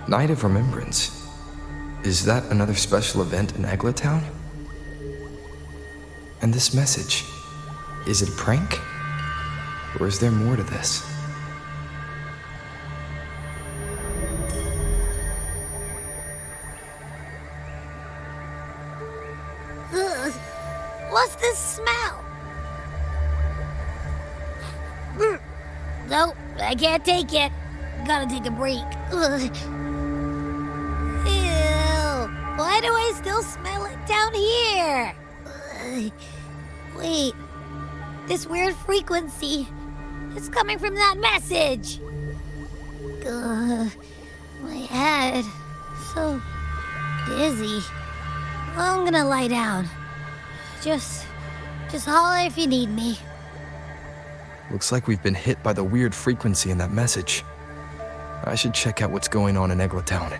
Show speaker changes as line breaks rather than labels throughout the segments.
Night of Remembrance. Is that another special event in Eglatown? And this message, is it a prank? Or is there more to this?
Ugh. What's this smell? Nope, I can't take it. Gotta take a break. Ugh. Ew. Why do I still smell it down here? Ugh. Wait. This weird frequency. It's coming from that message. Ugh. My head. So dizzy. Well, I'm gonna lie down. Just holler if you need me.
Looks like we've been hit by the weird frequency in that message. I should check out what's going on in Eglatown.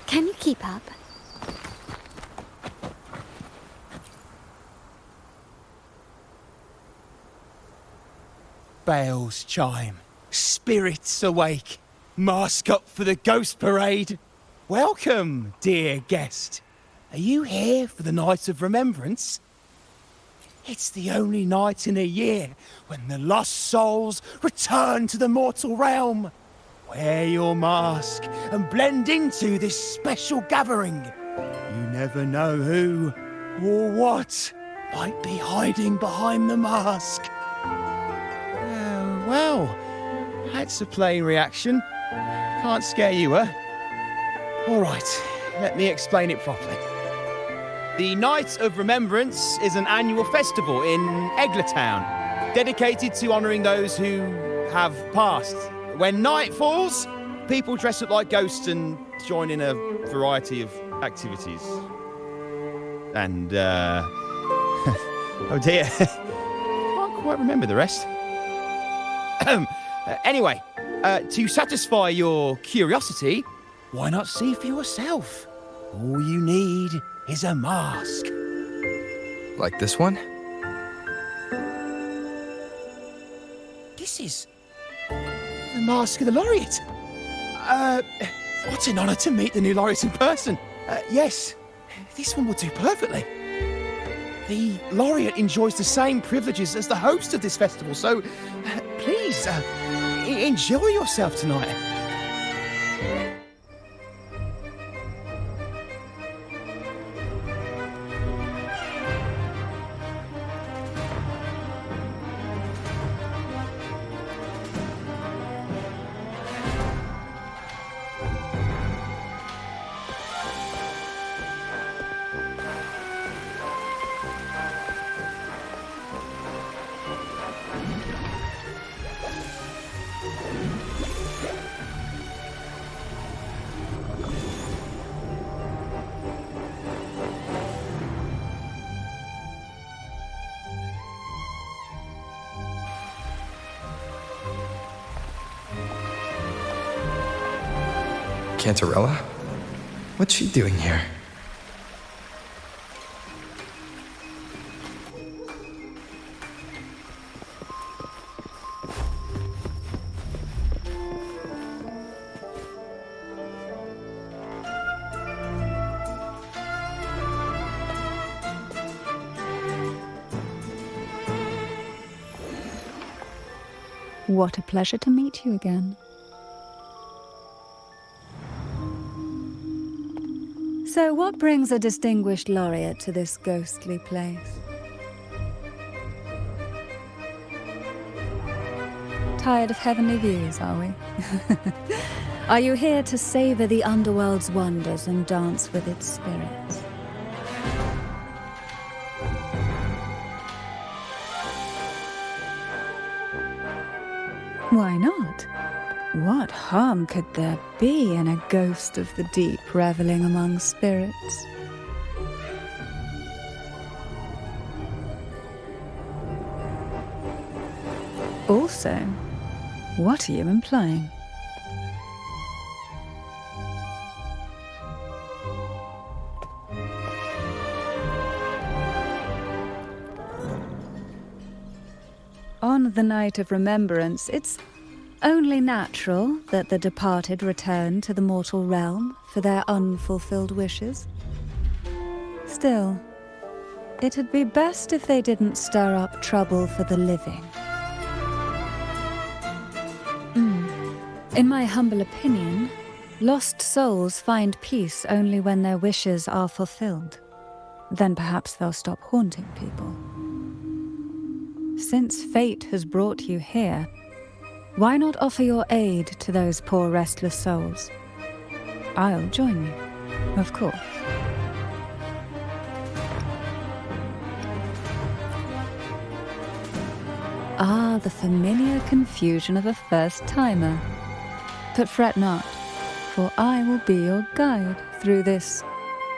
Can you keep up?
Bells chime, spirits awake, mask up for the ghost parade. Welcome, dear guest. Are you here for the Night of Remembrance? It's the only night in a year when the lost souls return to the mortal realm. Wear your mask and blend into this special gathering. You never know who or what might be hiding behind the mask. Well, that's a plain reaction. Can't scare you, huh? All right, let me explain it properly. The Night of Remembrance is an annual festival in Eglatown, dedicated to honouring those who have passed. When night falls, people dress up like ghosts and join in a variety of activities. And, oh dear, can't quite remember the rest. Anyway, to satisfy your curiosity, why not see for yourself? All you need is a mask.
Like this one?
This is the mask of the laureate. What an honour to meet the new laureate in person. Yes, this one will do perfectly. The laureate enjoys the same privileges as the host of this festival, so please, enjoy yourself tonight.
Cantarella? What's she doing here?
What a pleasure to meet you again. So what brings a distinguished laureate to this ghostly place? Tired of heavenly views, are we? Are you here to savor the underworld's wonders and dance with its spirits? Why not? What harm could there be in a ghost of the deep reveling among spirits? Also, What are you implying? On the night of remembrance, it's only natural that the departed return to the mortal realm for their unfulfilled wishes. Still, it'd be best if they didn't stir up trouble for the living. In my humble opinion, lost souls find peace only when their wishes are fulfilled. Then perhaps they'll stop haunting people. Since fate has brought you here, why not offer your aid to those poor restless souls? I'll join you, of course. Ah, the familiar confusion of a first-timer. But fret not, for I will be your guide through this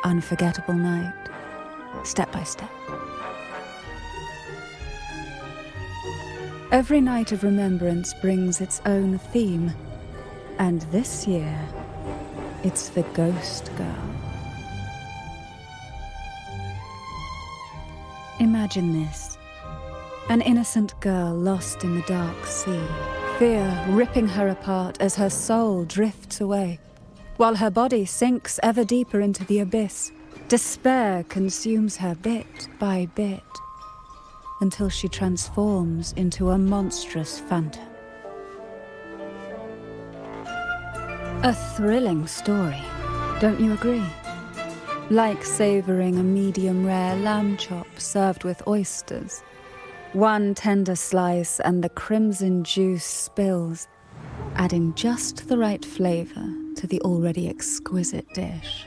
unforgettable night, step by step. Every night of remembrance brings its own theme, and this year, it's the Ghost Girl. Imagine this. An innocent girl lost in the dark sea, fear ripping her apart as her soul drifts away, while her body sinks ever deeper into the abyss. Despair consumes her bit by bit, until she transforms into a monstrous phantom. A thrilling story, don't you agree? Like savoring a medium-rare lamb chop served with oysters. One tender slice and the crimson juice spills, adding just the right flavor to the already exquisite dish.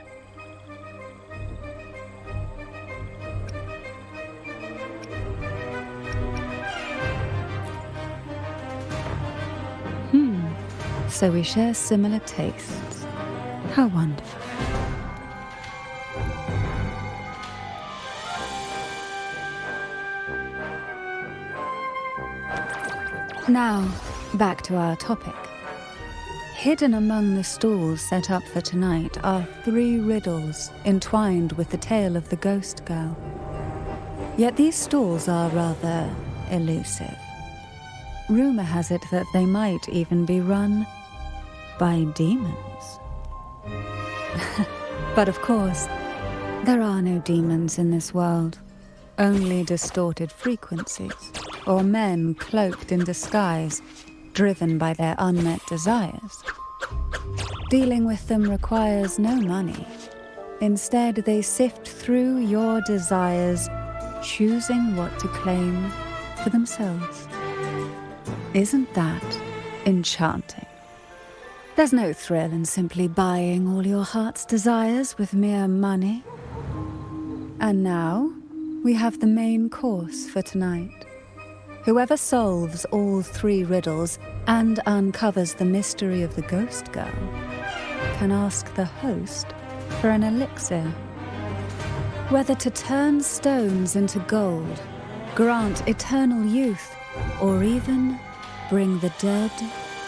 So we share similar tastes. How wonderful. Now, back to our topic. Hidden among the stalls set up for tonight are 3 riddles entwined with the tale of the Ghost Girl. Yet these stalls are rather elusive. Rumor has it that they might even be run by demons. But of course, there are no demons in this world, only distorted frequencies, or men cloaked in disguise, driven by their unmet desires. Dealing with them requires no money. Instead, they sift through your desires, choosing what to claim for themselves. Isn't that enchanting? There's no thrill in simply buying all your heart's desires with mere money. And now, we have the main course for tonight. Whoever solves all 3 riddles and uncovers the mystery of the Ghost Girl can ask the host for an elixir. Whether to turn stones into gold, grant eternal youth, or even bring the dead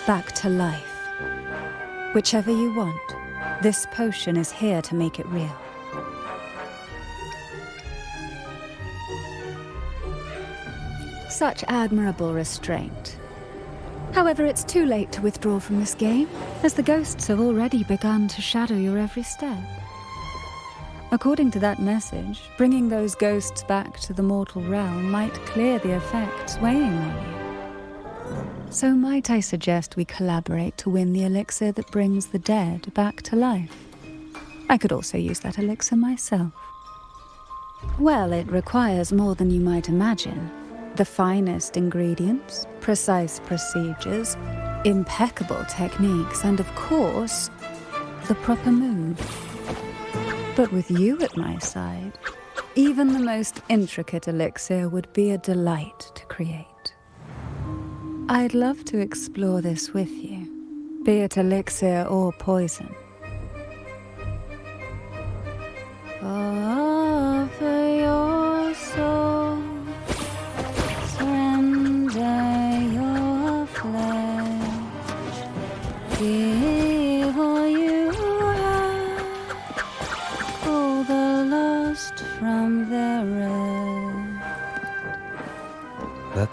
back to life. Whichever you want, this potion is here to make it real. Such admirable restraint. However, it's too late to withdraw from this game, as the ghosts have already begun to shadow your every step. According to that message, bringing those ghosts back to the mortal realm might clear the effects weighing on you. So might I suggest we collaborate to win the elixir that brings the dead back to life? I could also use that elixir myself. Well, it requires more than you might imagine. The finest ingredients, precise procedures, impeccable techniques, and of course, the proper mood. But with you at my side, even the most intricate elixir would be a delight to create. I'd love to explore this with you, be it elixir or poison. Offer your soul, surrender your flesh.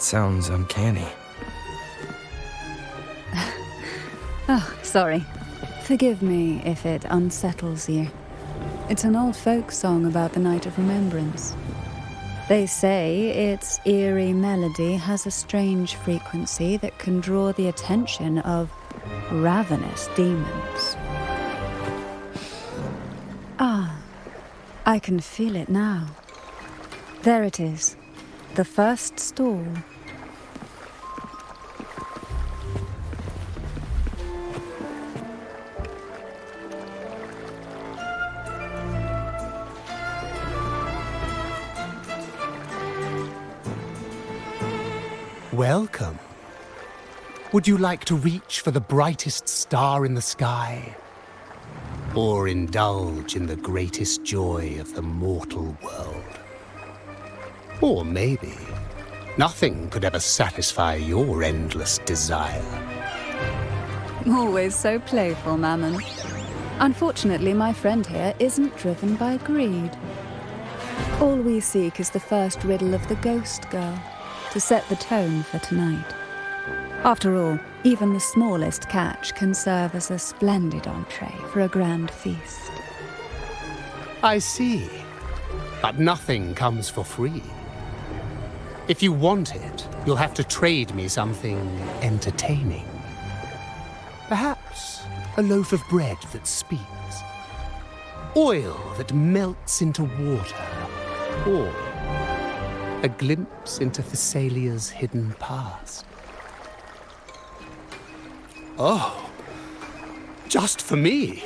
sounds uncanny.
Oh, sorry. Forgive me if it unsettles you. It's an old folk song about the Night of Remembrance. They say its eerie melody has a strange frequency that can draw the attention of ravenous demons. Ah, I can feel it now. There it is, the first stall.
Welcome. Would you like to reach for the brightest star in the sky? Or indulge in the greatest joy of the mortal world? Or maybe nothing could ever satisfy your endless desire.
Always so playful, Mammon. Unfortunately, my friend here isn't driven by greed. All we seek is the first riddle of the Ghost Girl, to set the tone for tonight. After all, even the smallest catch can serve as a splendid entree for a grand feast.
I see. But nothing comes for free. If you want it, you'll have to trade me something entertaining. Perhaps a loaf of bread that speaks. Oil that melts into water. Or a glimpse into Thessalia's hidden past. Oh, just for me?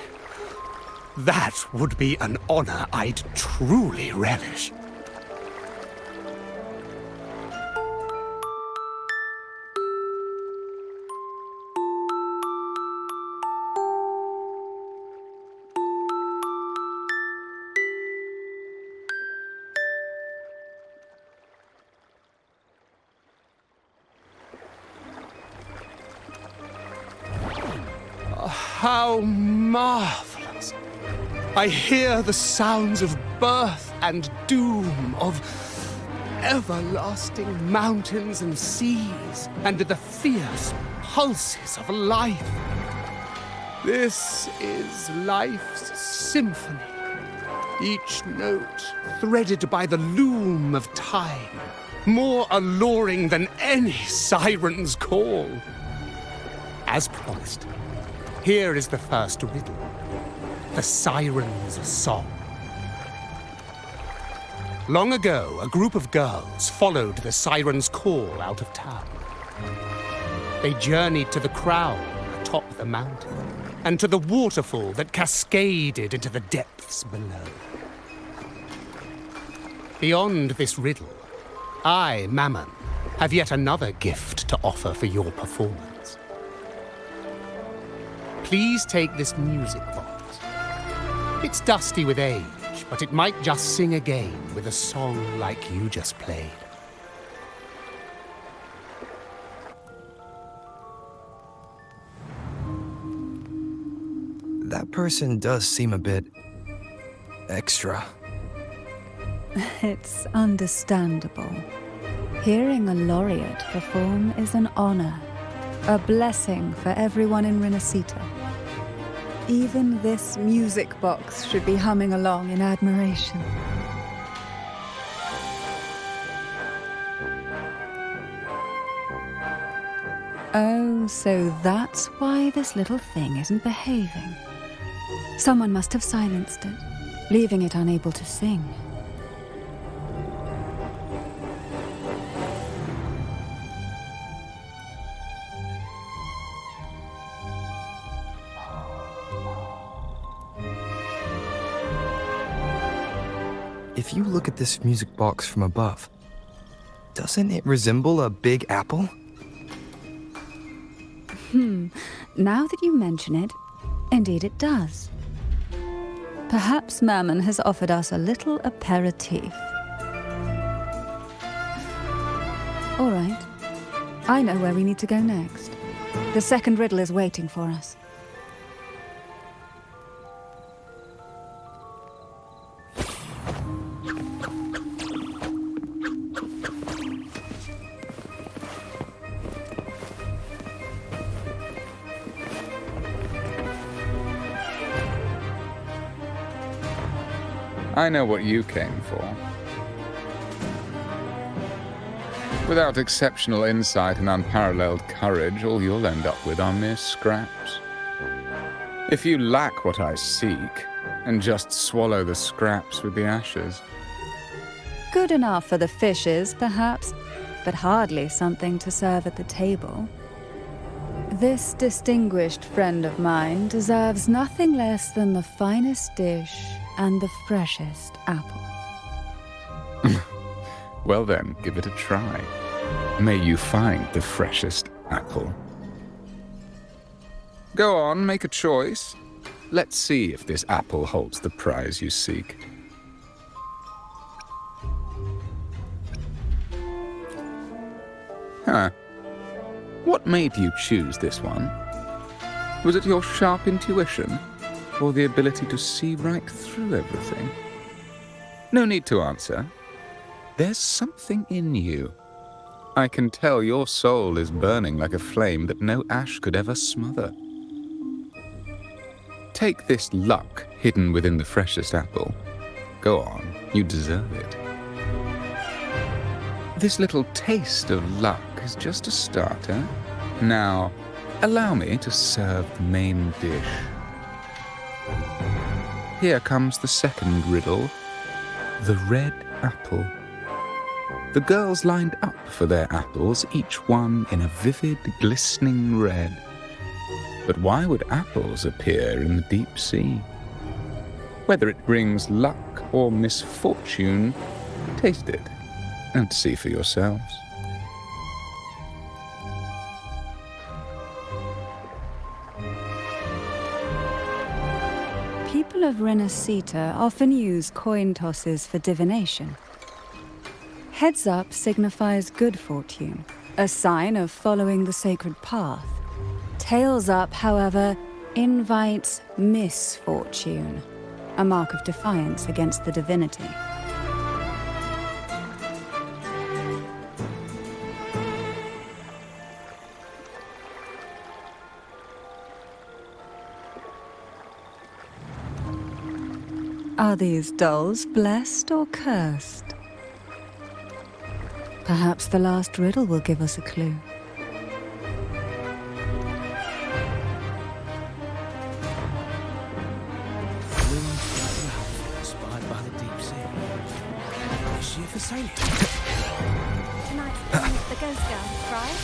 That would be an honor I'd truly relish. How marvelous! I hear the sounds of birth and doom, of everlasting mountains and seas, and the fierce pulses of life. This is life's symphony, each note threaded by the loom of time, more alluring than any siren's call. As promised, here is the first riddle, the Siren's Song. Long ago, a group of girls followed the Siren's call out of town. They journeyed to the crown atop the mountain, and to the waterfall that cascaded into the depths below. Beyond this riddle, I, Mammon, have yet another gift to offer for your performance. Please take this music box. It's dusty with age, but it might just sing again with a song like you just played.
That person does seem a bit extra.
It's understandable. Hearing a laureate perform is an honor, a blessing for everyone in Rinascita. Even this music box should be humming along in admiration. Oh, so that's why this little thing isn't behaving. Someone must have silenced it, leaving it unable to sing.
If you look at this music box from above, doesn't it resemble a big apple?
Now that you mention it, indeed it does. Perhaps Mammon has offered us a little aperitif. All right. I know where we need to go next. The second riddle is waiting for us.
I know what you came for. Without exceptional insight and unparalleled courage, all you'll end up with are mere scraps. If you lack what I seek, and just swallow the scraps with the ashes.
Good enough for the fishes, perhaps, but hardly something to serve at the table. This distinguished friend of mine deserves nothing less than the finest dish and the freshest apple.
Well then, give it a try. May you find the freshest apple. Go on, make a choice. Let's see if this apple holds the prize you seek. Huh. What made you choose this one? Was it your sharp intuition, or the ability to see right through everything? No need to answer. There's something in you. I can tell your soul is burning like a flame that no ash could ever smother. Take this luck hidden within the freshest apple. Go on, you deserve it. This little taste of luck is just a starter. Now, allow me to serve the main dish. Here comes the second riddle, the red apple. The girls lined up for their apples, each one in a vivid, glistening red. But why would apples appear in the deep sea? Whether it brings luck or misfortune, taste it and see for yourselves.
People of Rinascita often use coin tosses for divination. Heads up signifies good fortune, a sign of following the sacred path. Tails up, however, invites misfortune, a mark of defiance against the divinity. Are these dolls blessed or cursed? Perhaps the last riddle will give us a clue.
Inspired by the deep sea. Is she for sale?
Tonight's the ghost girl, right?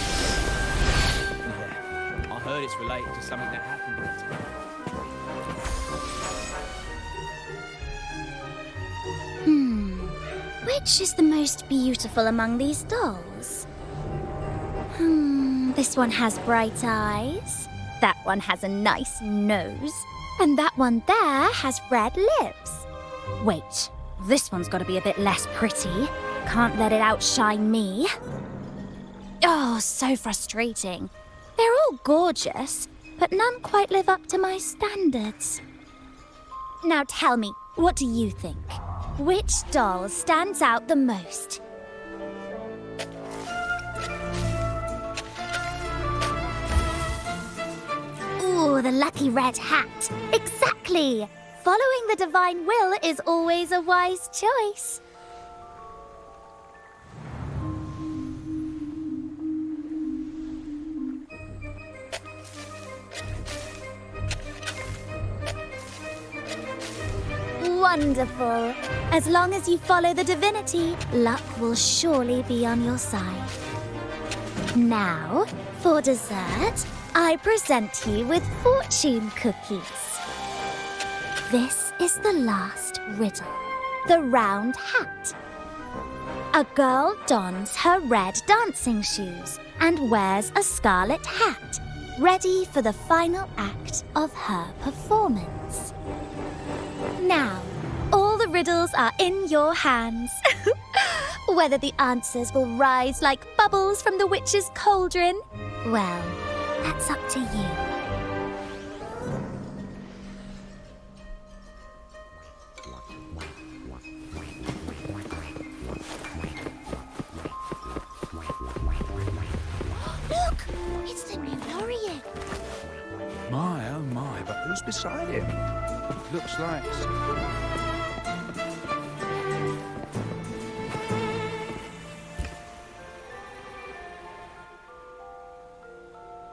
Yeah. I heard it's related to something that happened.
Which is the most beautiful among these dolls? This one has bright eyes. That one has a nice nose. And that one there has red lips. Wait, this one's got to be a bit less pretty. Can't let it outshine me. Oh, so frustrating. They're all gorgeous, but none quite live up to my standards. Now tell me, what do you think? Which doll stands out the most? Ooh, the lucky red hat. Exactly! Following the divine will is always a wise choice. Wonderful. As long as you follow the divinity, luck will surely be on your side. Now, for dessert, I present you with fortune cookies. This is the last riddle, the round hat. A girl dons her red dancing shoes and wears a scarlet hat, ready for the final act of her performance. Now, all the riddles are in your hands. Whether the answers will rise like bubbles from the witch's cauldron, well, that's up to you. Look! It's the new laureate.
My, oh my, but who's beside him? Looks like...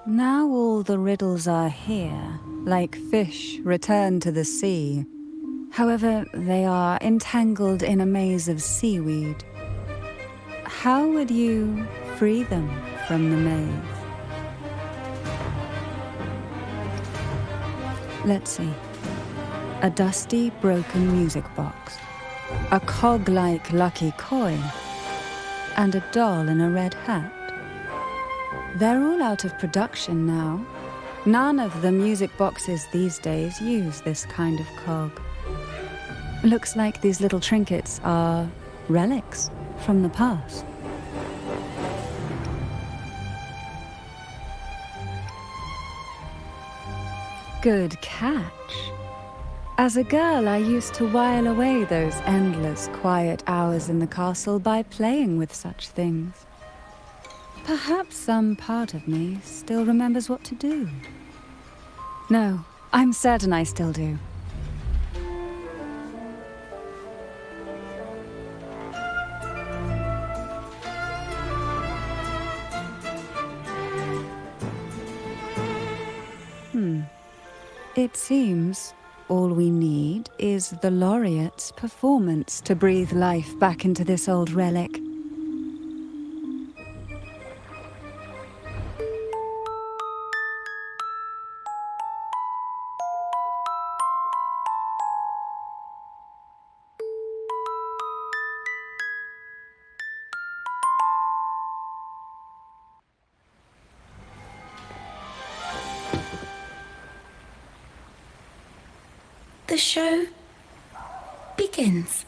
Now all the riddles are here, like fish returned to the sea. However, they are entangled in a maze of seaweed. How would you free them from the maze? Let's see. A dusty, broken music box, a cog-like lucky coin, and a doll in a red hat. They're all out of production now. None of the music boxes these days use this kind of cog. Looks like these little trinkets are relics from the past. Good catch. As a girl, I used to while away those endless, quiet hours in the castle by playing with such things. Perhaps some part of me still remembers what to do. No, I'm certain I still do. It seems all we need is the laureate's performance to breathe life back into this old relic.
The show begins.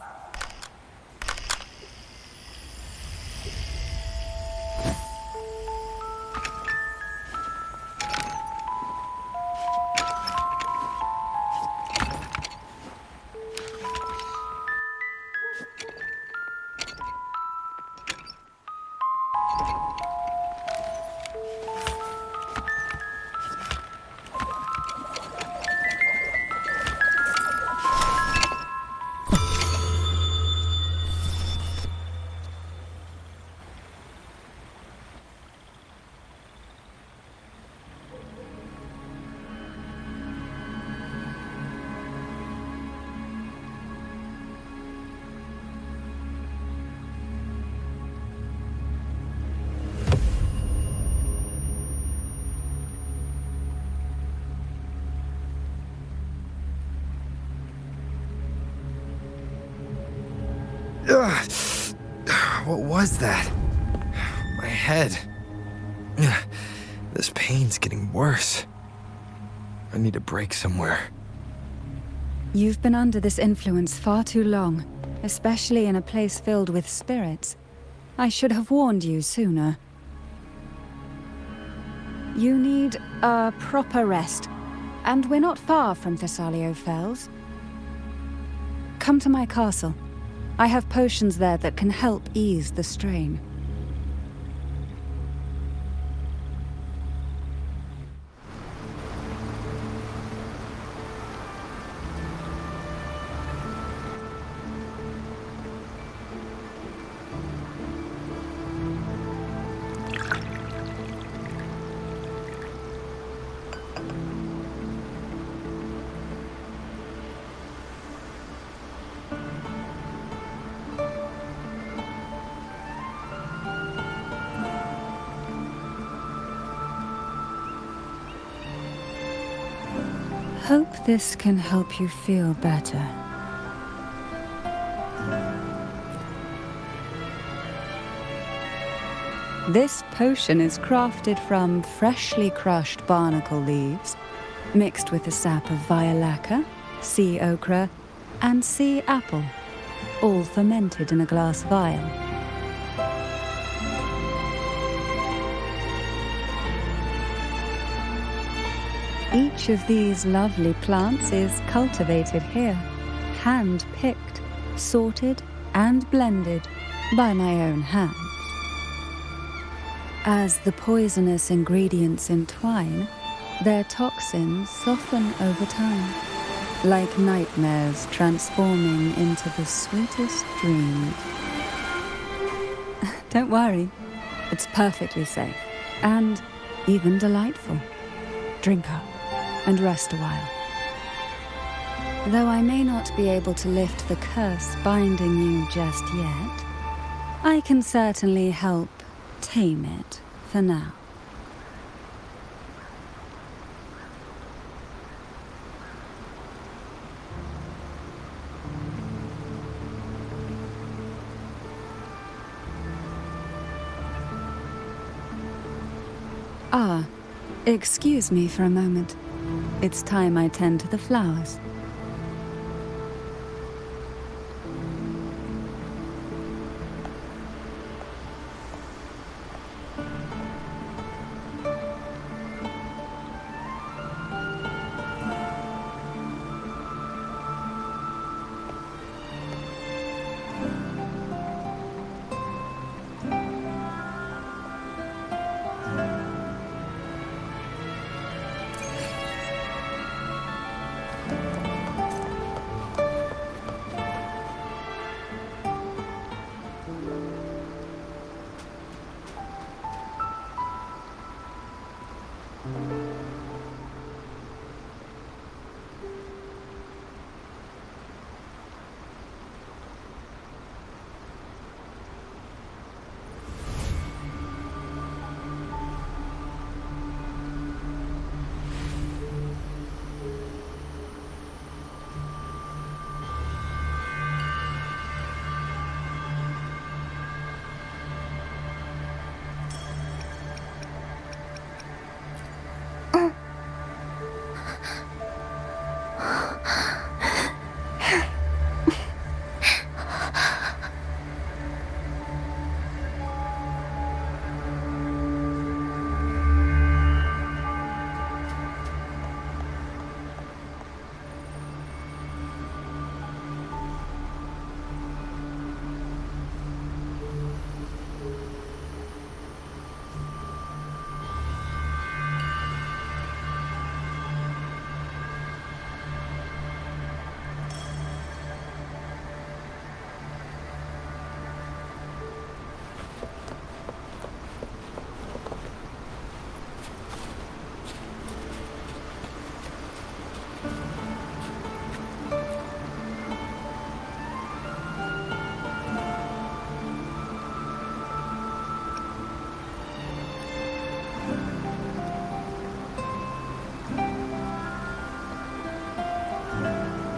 Ugh. What was that? My head. Ugh. This pain's getting worse. I need a break somewhere.
You've been under this influence far too long, especially in a place filled with spirits. I should have warned you sooner. You need a proper rest, and we're not far from Thessalio Fells. Come to my castle. I have potions there that can help ease the strain. Hope this can help you feel better. This potion is crafted from freshly crushed barnacle leaves, mixed with the sap of violaca, sea ochre, and sea apple, all fermented in a glass vial. Each of these lovely plants is cultivated here, hand-picked, sorted, and blended by my own hands. As the poisonous ingredients entwine, their toxins soften over time, like nightmares transforming into the sweetest dreams. Don't worry, it's perfectly safe. And even delightful. Drink up and rest a while. Though I may not be able to lift the curse binding you just yet, I can certainly help tame it for now. Ah, excuse me for a moment. It's time I tend to the flowers.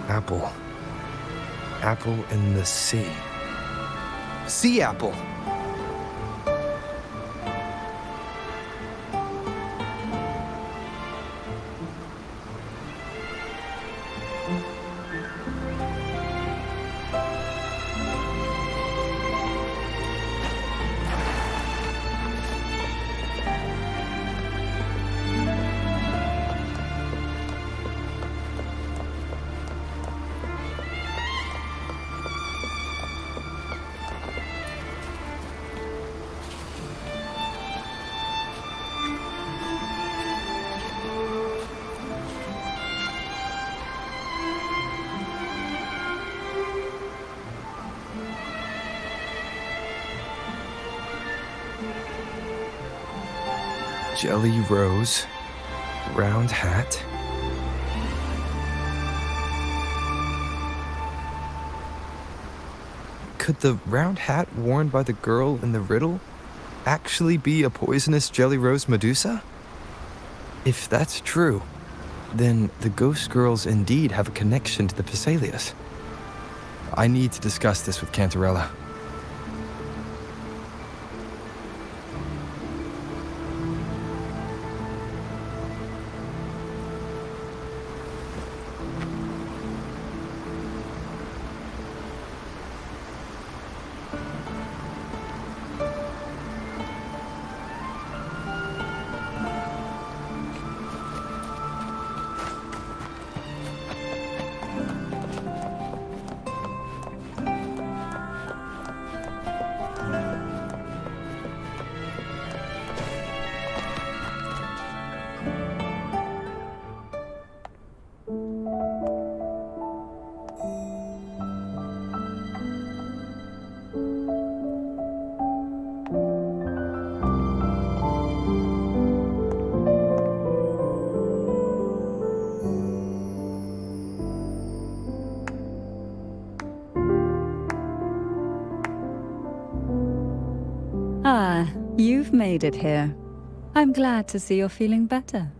Apple. Apple in the sea. Sea apple! Jelly rose, round hat. Could the round hat worn by the girl in the riddle actually be a poisonous jelly rose Medusa? If that's true, then the ghost girls indeed have a connection to the Phasaelius. I need to discuss this with Cantarella.
made it here. I'm glad to see you're feeling better.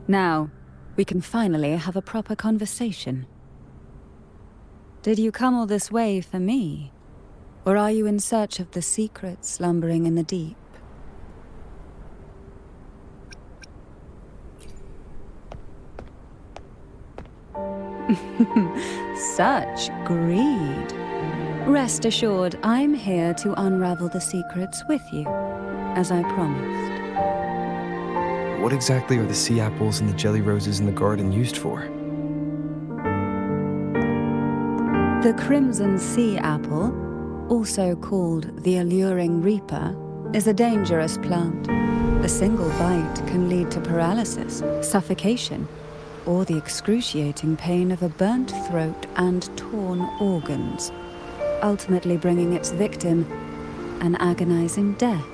Now, we can finally have a proper conversation. Did you come all this way for me? Or are you in search of the secret slumbering in the deep? Such greed. Rest assured, I'm here to unravel the secrets with you, as I promised.
What exactly are the sea apples and the jelly roses in the garden used for?
The crimson sea apple, also called the alluring reaper, is a dangerous plant. A single bite can lead to paralysis, suffocation, or the excruciating pain of a burnt throat and torn organs, ultimately bringing its victim an agonizing death.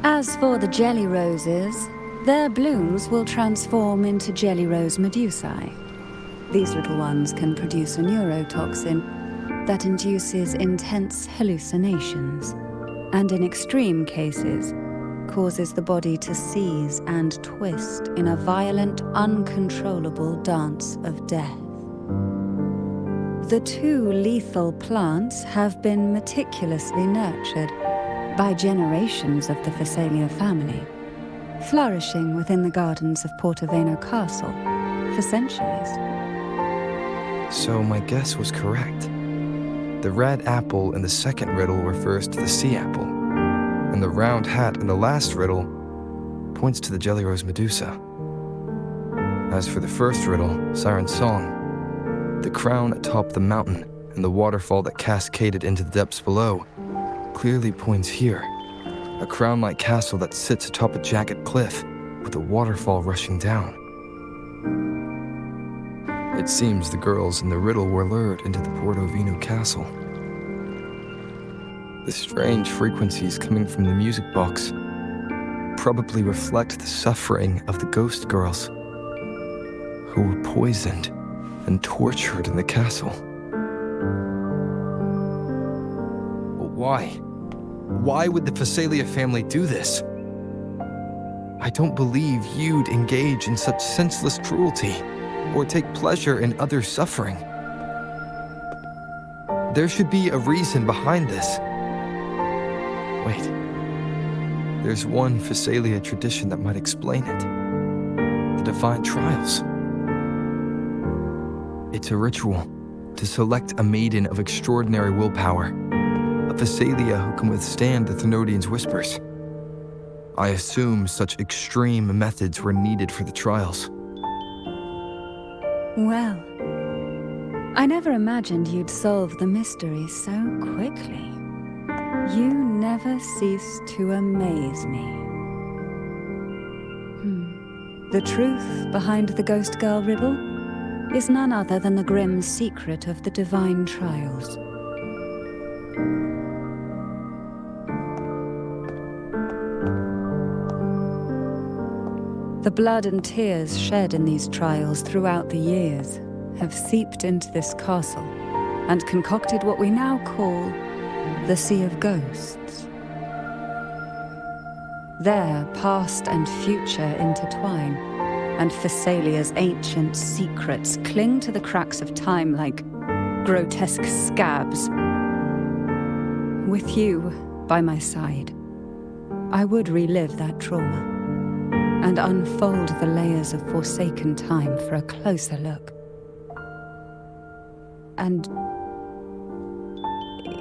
As for the jelly roses, their blooms will transform into jelly rose medusae. These little ones can produce a neurotoxin that induces intense hallucinations, and in extreme cases, causes the body to seize and twist in a violent, uncontrollable dance of death. The two lethal plants have been meticulously nurtured by generations of the Phasalia family, flourishing within the gardens of Portoveno Castle for centuries.
So my guess was correct. The red apple in the second riddle refers to the sea apple, and the round hat in the last riddle points to the jelly rose medusa. As for the first riddle, Siren's Song, the crown atop the mountain and the waterfall that cascaded into the depths below clearly points here, a crown-like castle that sits atop a jagged cliff with a waterfall rushing down. It seems the girls in the riddle were lured into the Portovino castle. The strange frequencies coming from the music box probably reflect the suffering of the ghost girls who were poisoned and tortured in the castle. But why? Why would the Phasalia family do this? I don't believe you'd engage in such senseless cruelty or take pleasure in others' suffering. There should be a reason behind this. Wait, there's one Phasalia tradition that might explain it. The Divine Trials. It's a ritual to select a maiden of extraordinary willpower, a Phasalia who can withstand the Thenodian's whispers. I assume such extreme methods were needed for the trials.
Well, I never imagined you'd solve the mystery so quickly. You never cease to amaze me. The truth behind the Ghost Girl riddle is none other than the grim secret of the Divine Trials. The blood and tears shed in these trials throughout the years have seeped into this castle and concocted what we now call the Sea of Ghosts. There, past and future intertwine, and Phasalia's ancient secrets cling to the cracks of time like grotesque scabs. With you by my side, I would relive that trauma and unfold the layers of forsaken time for a closer look. And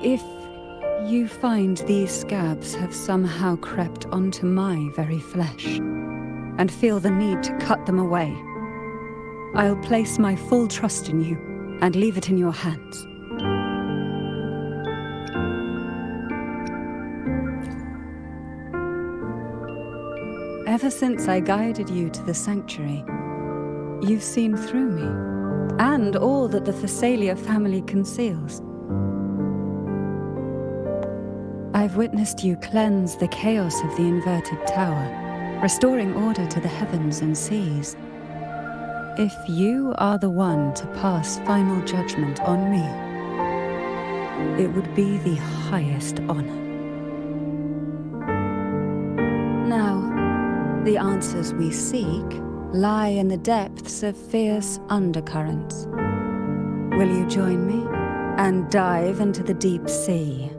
if you find these scabs have somehow crept onto my very flesh and feel the need to cut them away, I'll place my full trust in you and leave it in your hands. Ever since I guided you to the sanctuary, you've seen through me, and all that the Phasalia family conceals. I've witnessed you cleanse the chaos of the inverted tower, restoring order to the heavens and seas. If you are the one to pass final judgment on me, it would be the highest honor. The answers we seek lie in the depths of fierce undercurrents. Will you join me and dive into the deep sea?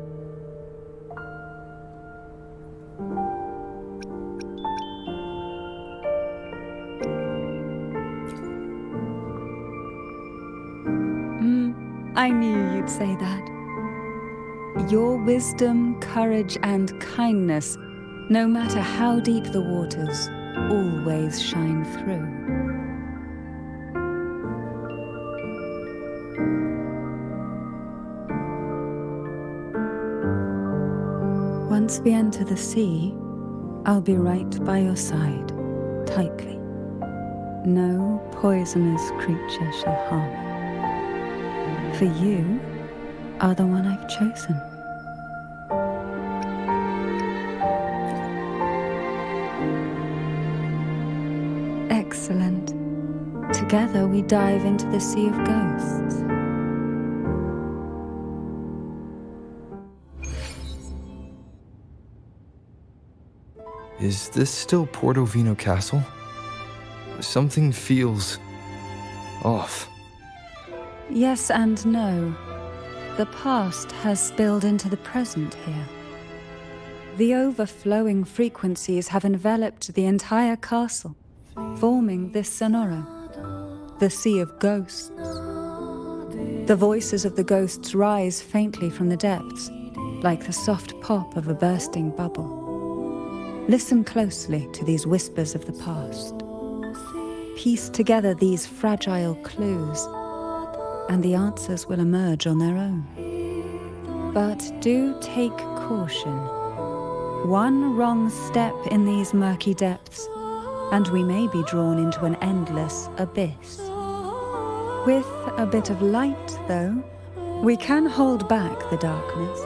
I knew you'd say that. Your wisdom, courage, and kindness, no matter how deep the waters, always shine through. Once we enter the sea, I'll be right by your side, tightly. No poisonous creature shall harm you. For you are the one I've chosen. Excellent. Together we dive into the Sea of Ghosts.
Is this still Portovino Castle? Something feels off.
Yes and no. The past has spilled into the present here. The overflowing frequencies have enveloped the entire castle, forming this sonoro, the Sea of Ghosts. The voices of the ghosts rise faintly from the depths, like the soft pop of a bursting bubble. Listen closely to these whispers of the past. Piece together these fragile clues, and the answers will emerge on their own. But do take caution. One wrong step in these murky depths, and we may be drawn into an endless abyss. With a bit of light, though, we can hold back the darkness.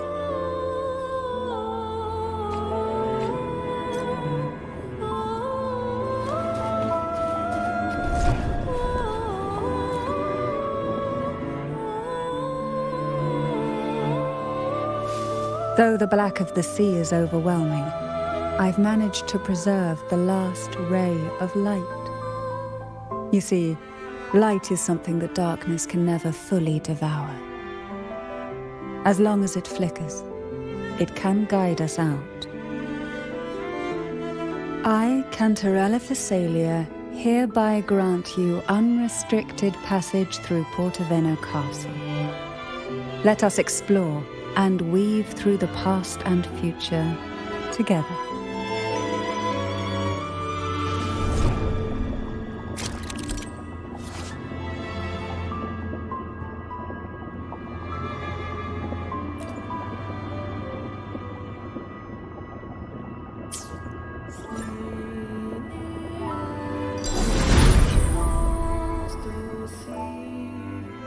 Though the black of the sea is overwhelming, I've managed to preserve the last ray of light. You see, light is something that darkness can never fully devour. As long as it flickers, it can guide us out. I, Cantarella Thessalia, hereby grant you unrestricted passage through Portovino Castle. Let us explore and weave through the past and future together.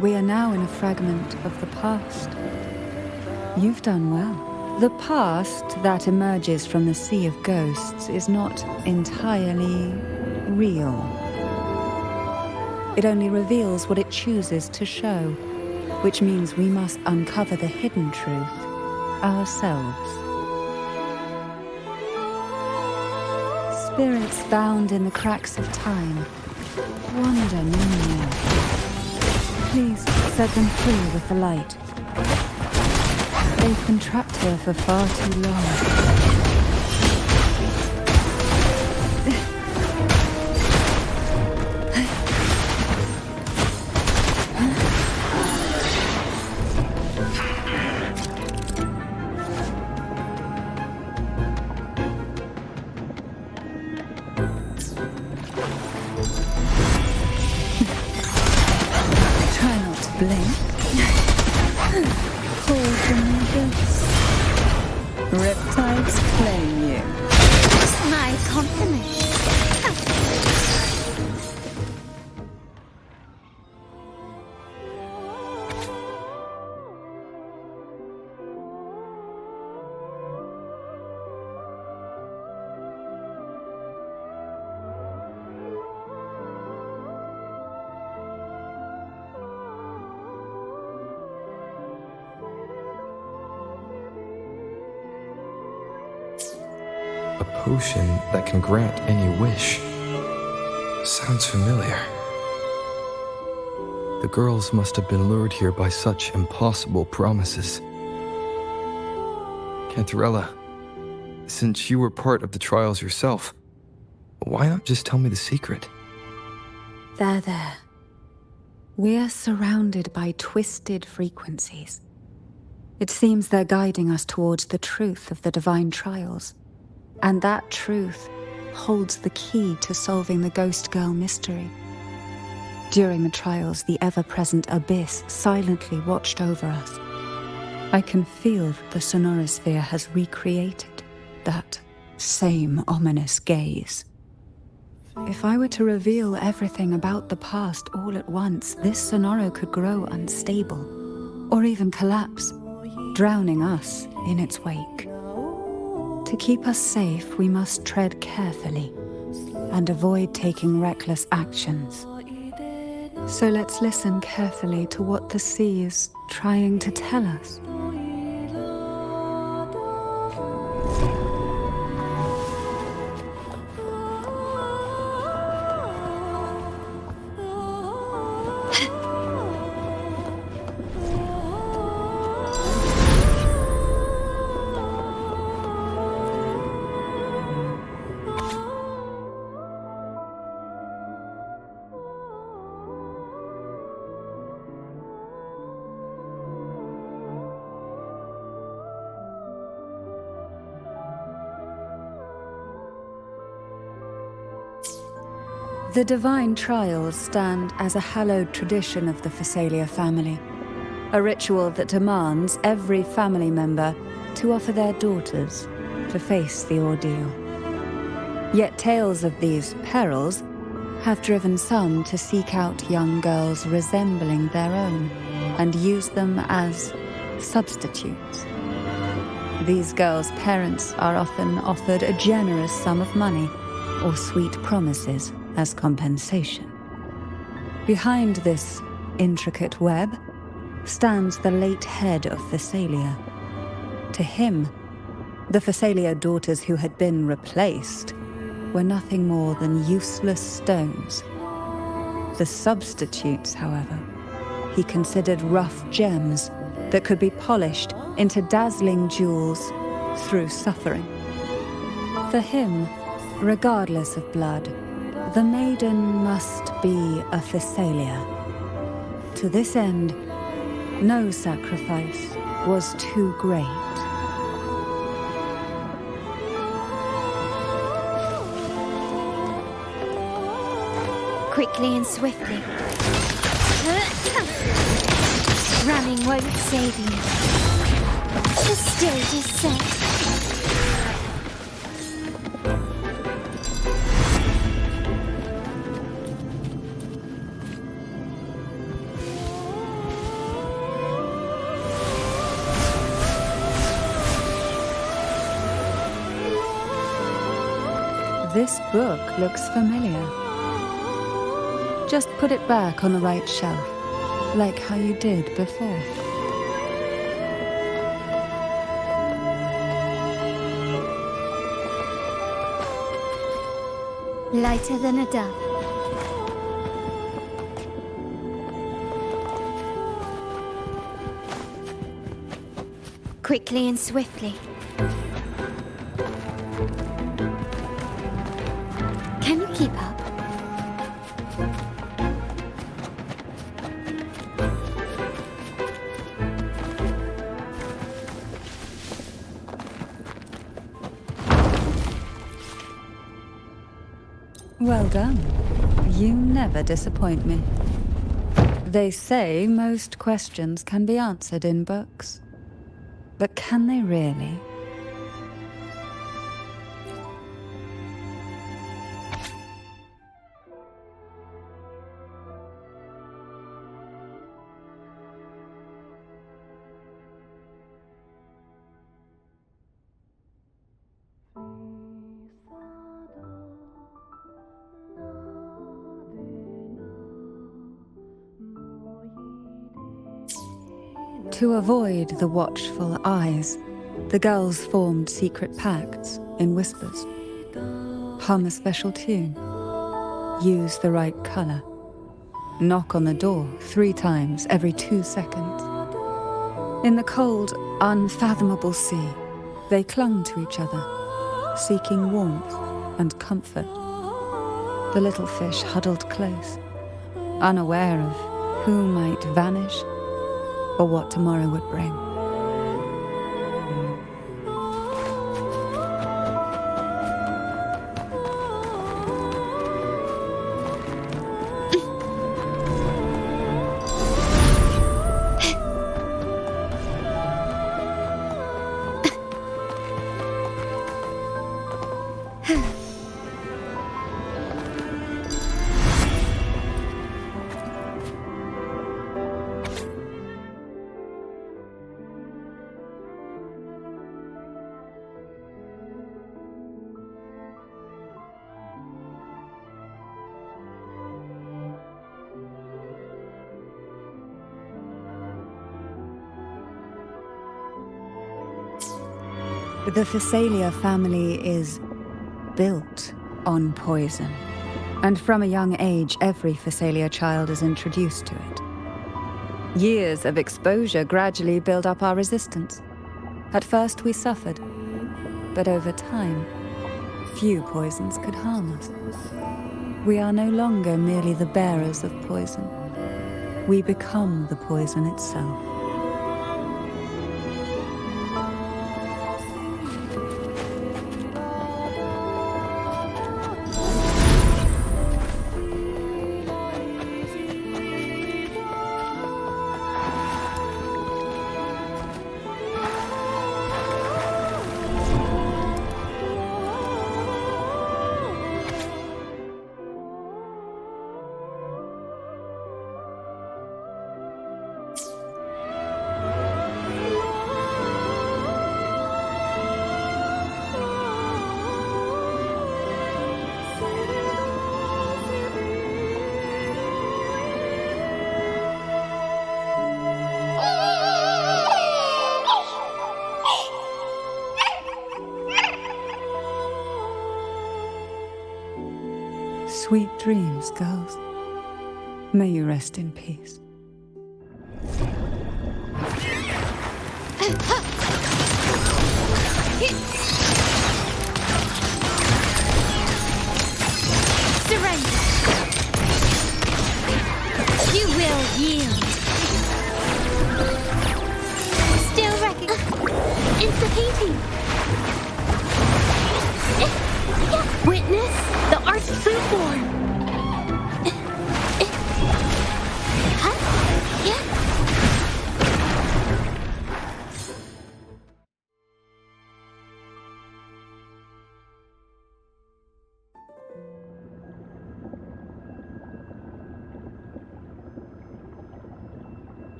We are now in a fragment of the past. You've done well. The past that emerges from the Sea of Ghosts is not entirely real. It only reveals what it chooses to show, which means we must uncover the hidden truth ourselves. Spirits bound in the cracks of time wander no more. Please set them free with the light. They've been trapped here for far too long. Try not to blink. Hold them this. Riptides claim you.
Just my compliment.
A potion that can grant any wish. Sounds familiar. The girls must have been lured here by such impossible promises. Cantarella, since you were part of the trials yourself, why not just tell me the secret?
There. We are surrounded by twisted frequencies. It seems they're guiding us towards the truth of the divine trials. And that truth holds the key to solving the Ghost Girl mystery. During the trials, the ever-present abyss silently watched over us. I can feel that the sonorosphere has recreated that same ominous gaze. If I were to reveal everything about the past all at once, this sonoro could grow unstable, or even collapse, drowning us in its wake. To keep us safe, we must tread carefully and avoid taking reckless actions. So let's listen carefully to what the sea is trying to tell us. The divine trials stand as a hallowed tradition of the Phasalia family, a ritual that demands every family member to offer their daughters to face the ordeal. Yet tales of these perils have driven some to seek out young girls resembling their own and use them as substitutes. These girls' parents are often offered a generous sum of money or sweet promises as compensation. Behind this intricate web stands the late head of Phasalia. To him, the Phasalia daughters who had been replaced were nothing more than useless stones. The substitutes, however, he considered rough gems that could be polished into dazzling jewels through suffering. For him, regardless of blood, the maiden must be a Phasalia. To this end, no sacrifice was too great.
Quickly and swiftly. Running won't save you. The stage is set.
This book looks familiar. Just put it back on the right shelf, like how you did before.
Lighter than a dove. Quickly and swiftly. Can you keep up?
Well done. You never disappoint me. They say most questions can be answered in books. But can they really? To avoid the watchful eyes, the girls formed secret pacts in whispers. Hum a special tune. Use the right color. Knock on the door 3 times every 2 seconds. In the cold, unfathomable sea, they clung to each other, seeking warmth and comfort. The little fish huddled close, unaware of who might vanish or what tomorrow would bring. The Phasalia family is built on poison, and from a young age, every Phasalia child is introduced to it. Years of exposure gradually build up our resistance. At first we suffered, but over time, few poisons could harm us. We are no longer merely the bearers of poison. We become the poison itself. Sweet dreams, girls. May you rest in peace.
Surrender. You will yield. Still wrecking. It's the painting. Witness the art's true form. Huh? Yeah.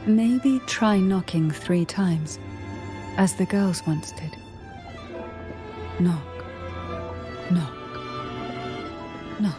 Maybe try knocking 3 times, as the girls once did. Knock, knock, knock.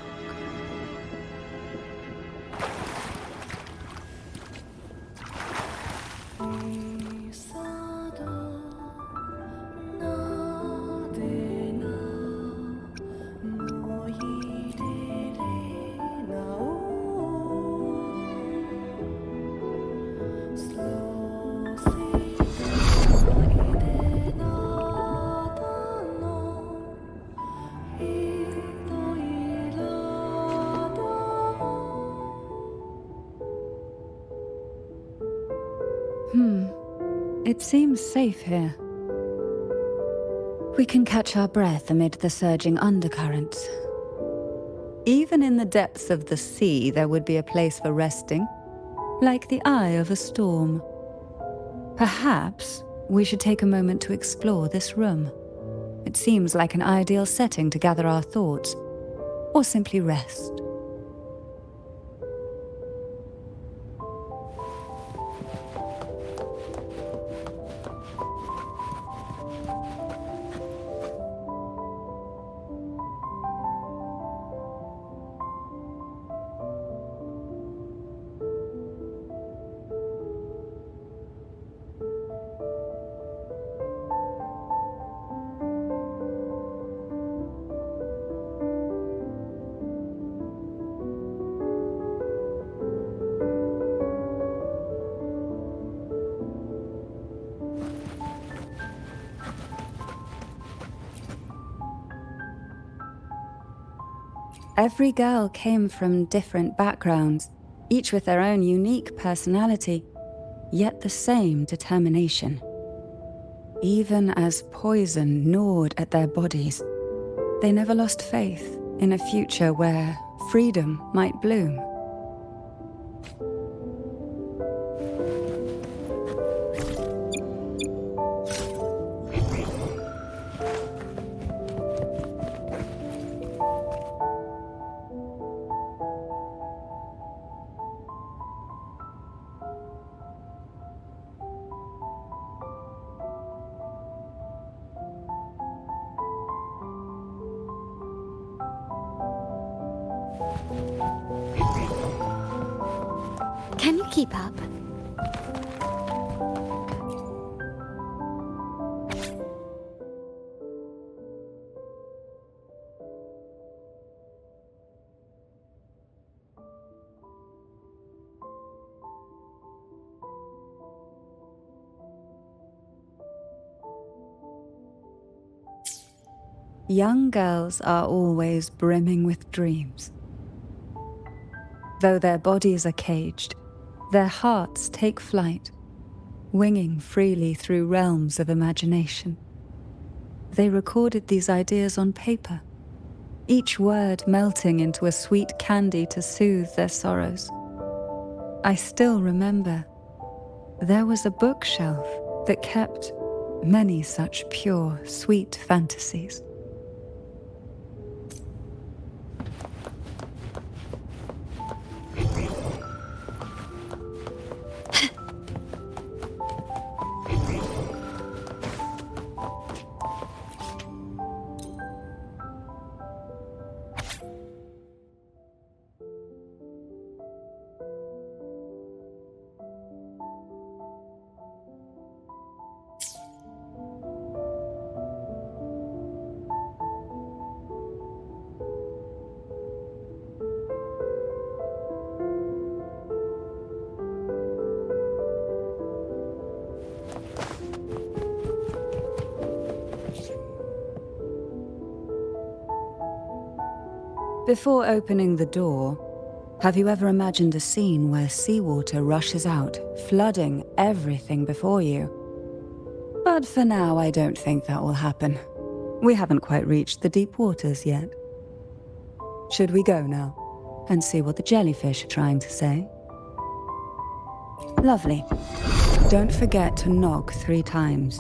It seems safe here. We can catch our breath amid the surging undercurrents. Even in the depths of the sea, there would be a place for resting, like the eye of a storm. Perhaps we should take a moment to explore this room. It seems like an ideal setting to gather our thoughts, or simply rest. Every girl came from different backgrounds, each with their own unique personality, yet the same determination. Even as poison gnawed at their bodies, they never lost faith in a future where freedom might bloom.
Can you keep up?
Young girls are always brimming with dreams. Though their bodies are caged, their hearts take flight, winging freely through realms of imagination. They recorded these ideas on paper, each word melting into a sweet candy to soothe their sorrows. I still remember there was a bookshelf that kept many such pure, sweet fantasies. Before opening the door, have you ever imagined a scene where seawater rushes out, flooding everything before you? But for now, I don't think that will happen. We haven't quite reached the deep waters yet. Should we go now and see what the jellyfish are trying to say? Lovely. Don't forget to knock 3 times.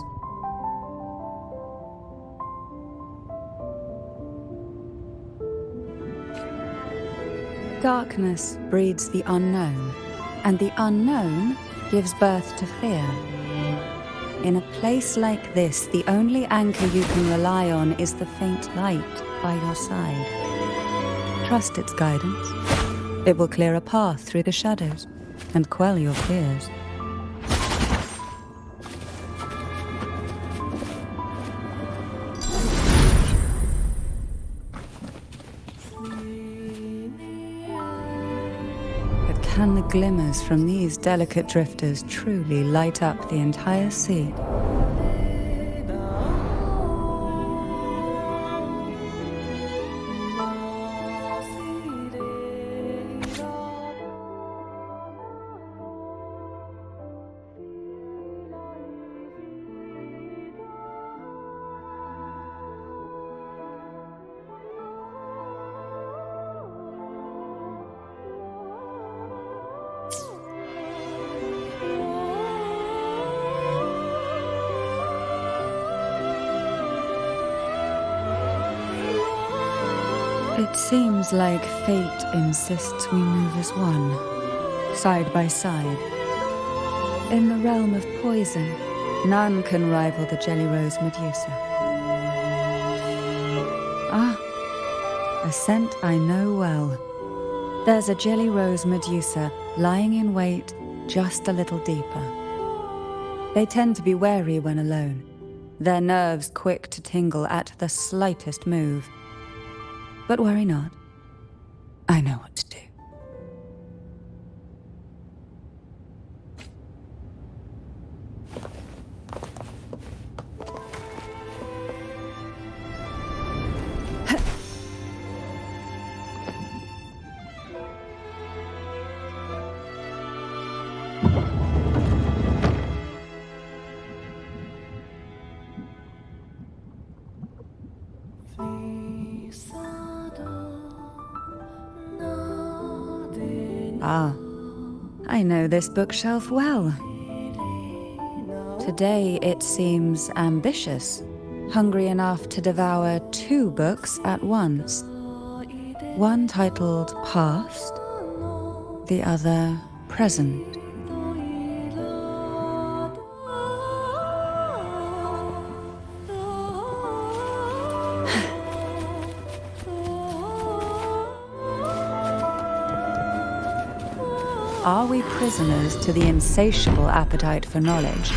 Darkness breeds the unknown, and the unknown gives birth to fear. In a place like this, the only anchor you can rely on is the faint light by your side. Trust its guidance. It will clear a path through the shadows and quell your fears. Can the glimmers from these delicate drifters truly light up the entire sea? It seems like fate insists we move as one, side by side. In the realm of poison, none can rival the Jelly Rose Medusa. Ah, a scent I know well. There's a Jelly Rose Medusa lying in wait just a little deeper. They tend to be wary when alone, their nerves quick to tingle at the slightest move. But worry not. I know what to do. Ah, I know this bookshelf well. Today it seems ambitious, hungry enough to devour 2 books at once. One titled Past, the other Present. Are we prisoners to the insatiable appetite for knowledge,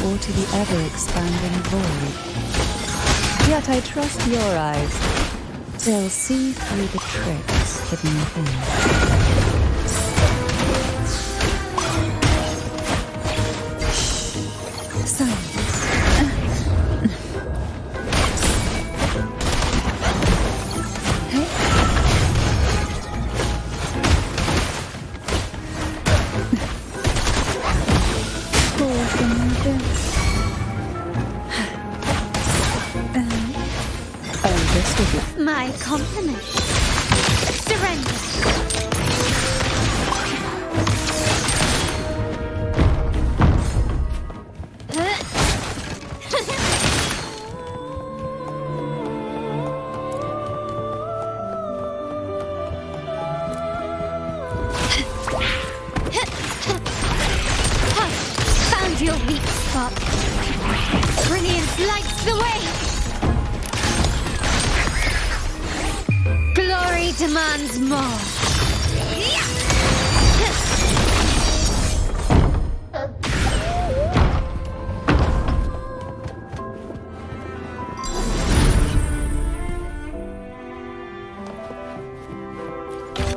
or to the ever-expanding void? Yet I trust your eyes. They'll see through the tricks hidden within. Silence.
My compliments. Surrender. Found your weak spot. Brilliance lights the way. Glory demands more.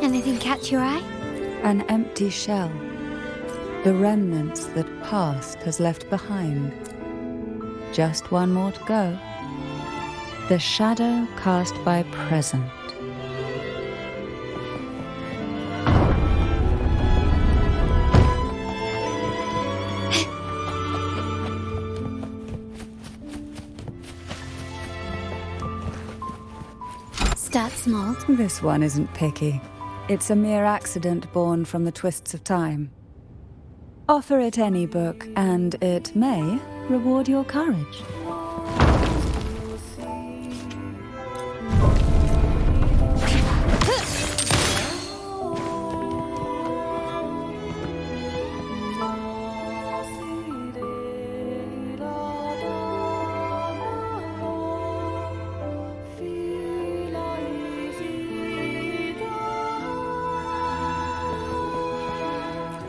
Anything catch your eye?
An empty shell. The remnants that past has left behind. Just one more to go. The shadow cast by present.
Start small.
This one isn't picky. It's a mere accident born from the twists of time. Offer it any book, and it may reward your courage.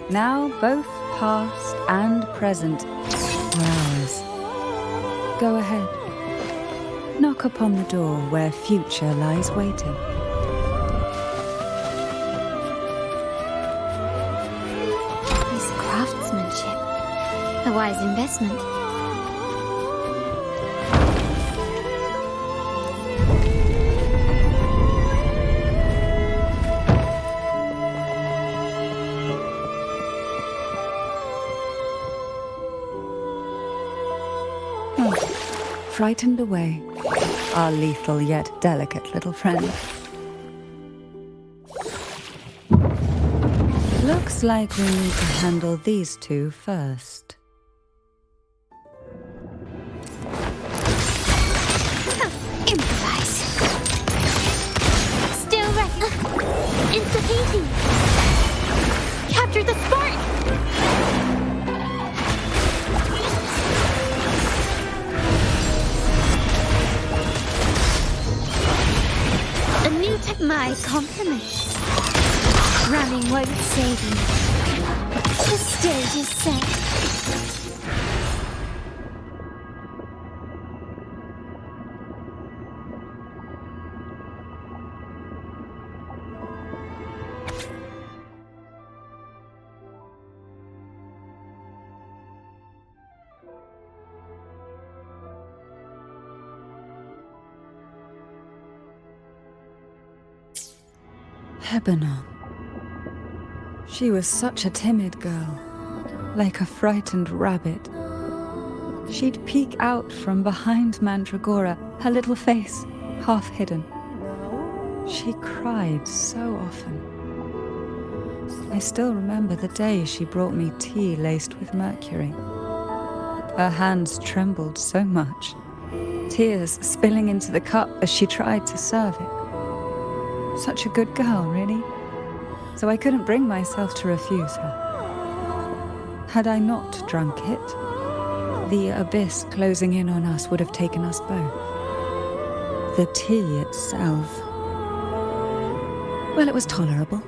Now both past and present are ours. Go ahead. Knock upon the door where future lies waiting.
This craftsmanship. A wise investment.
Frightened away, our lethal yet delicate little friend. Looks like we need to handle these 2 first.
Improvise. Still ready. Into painting. Capture the spark. My compliments. Running won't save you. The stage is set.
Lebanon. She was such a timid girl, like a frightened rabbit. She'd peek out from behind Mandragora, her little face half hidden. She cried so often. I still remember the day she brought me tea laced with mercury. Her hands trembled so much, tears spilling into the cup as she tried to serve it. Such a good girl, really. So I couldn't bring myself to refuse her. Had I not drunk it, the abyss closing in on us would have taken us both. The tea itself, well, it was tolerable.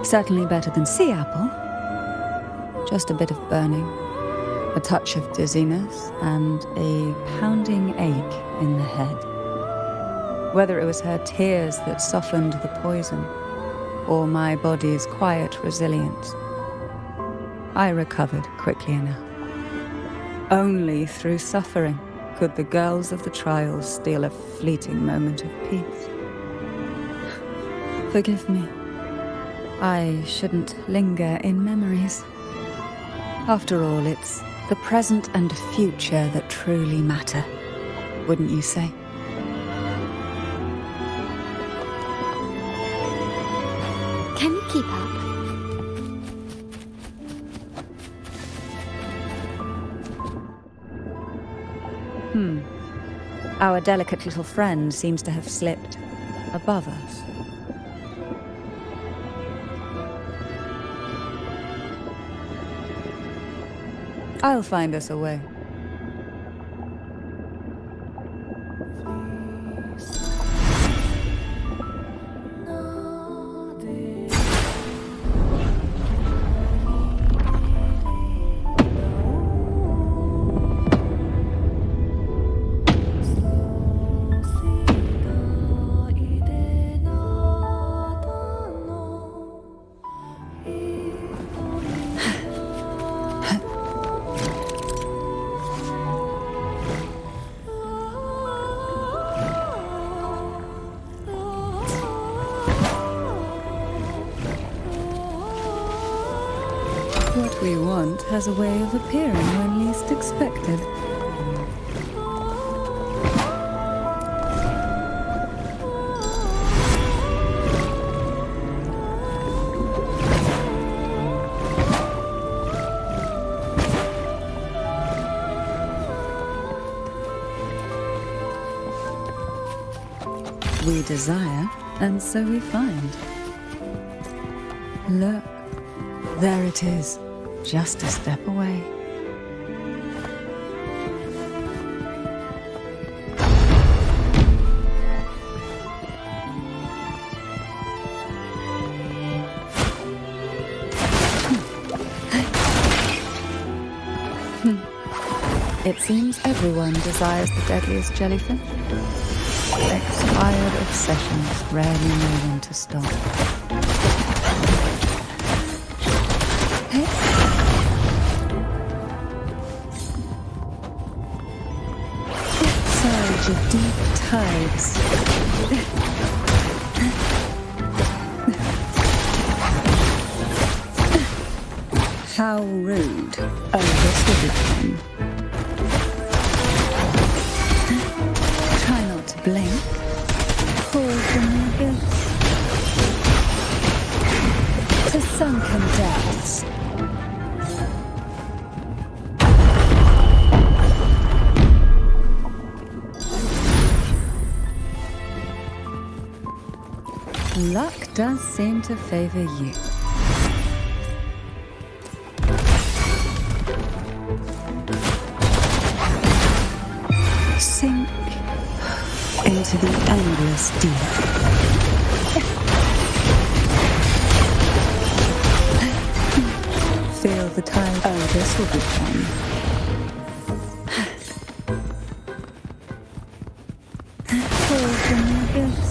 Certainly better than sea apple. Just a bit of burning, a touch of dizziness, and a pounding ache in the head. Whether it was her tears that softened the poison, or my body's quiet resilience, I recovered quickly enough. Only through suffering could the girls of the trials steal a fleeting moment of peace. Forgive me. I shouldn't linger in memories. After all, it's the present and future that truly matter, wouldn't you say?
Can you keep up?
Our delicate little friend seems to have slipped above us. I'll find us a way. What we want has a way of appearing when least expected. We desire, and so we find. Look, there it is, just a step away. It seems everyone desires the deadliest jellyfish. Expired obsessions rarely know when to stop. Hey. Surge of deep tides. How rude. Oh, this will be fun. Try not to blink. Fall from the abyss to sunken depths. Luck does seem to favor you. Sink into the endless deep. Feel the tide. Oh, this will be fun. Fall from the abyss.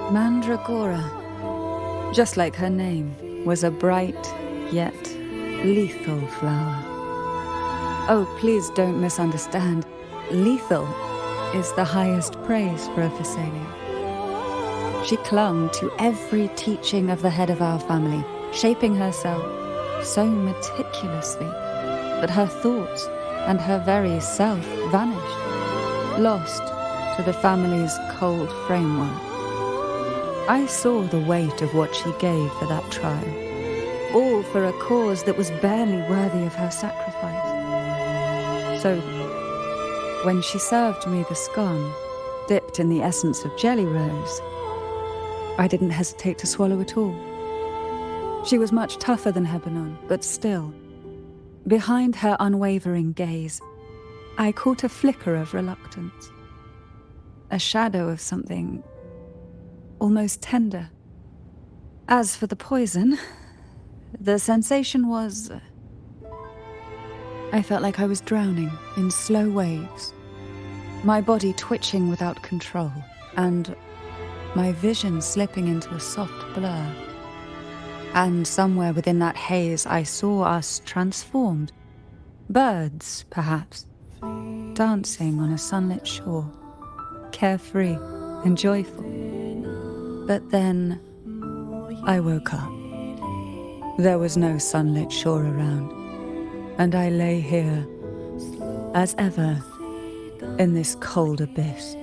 Mandragora, just like her name, was a bright yet lethal flower. Oh, please don't misunderstand. Lethal is the highest praise for a Thessalian. She clung to every teaching of the head of our family, shaping herself so meticulously that her thoughts and her very self vanished, lost to the family's cold framework. I saw the weight of what she gave for that trial, all for a cause that was barely worthy of her sacrifice. So, when she served me the scone, dipped in the essence of jelly rose, I didn't hesitate to swallow it all. She was much tougher than Hebanon, but still, behind her unwavering gaze, I caught a flicker of reluctance, a shadow of something almost tender. As for the poison, the sensation was... I felt like I was drowning in slow waves, my body twitching without control, and my vision slipping into a soft blur. And somewhere within that haze, I saw us transformed. Birds, perhaps, dancing on a sunlit shore, carefree and joyful. But then I woke up. There was no sunlit shore around, and I lay here, as ever, in this cold abyss.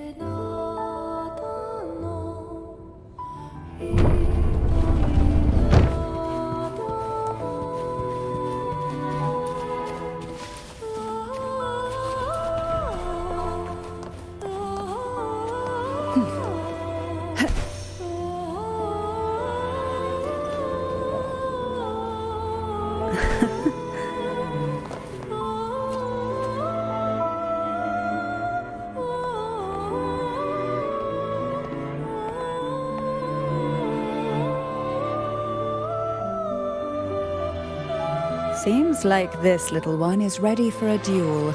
Seems like this little one is ready for a duel,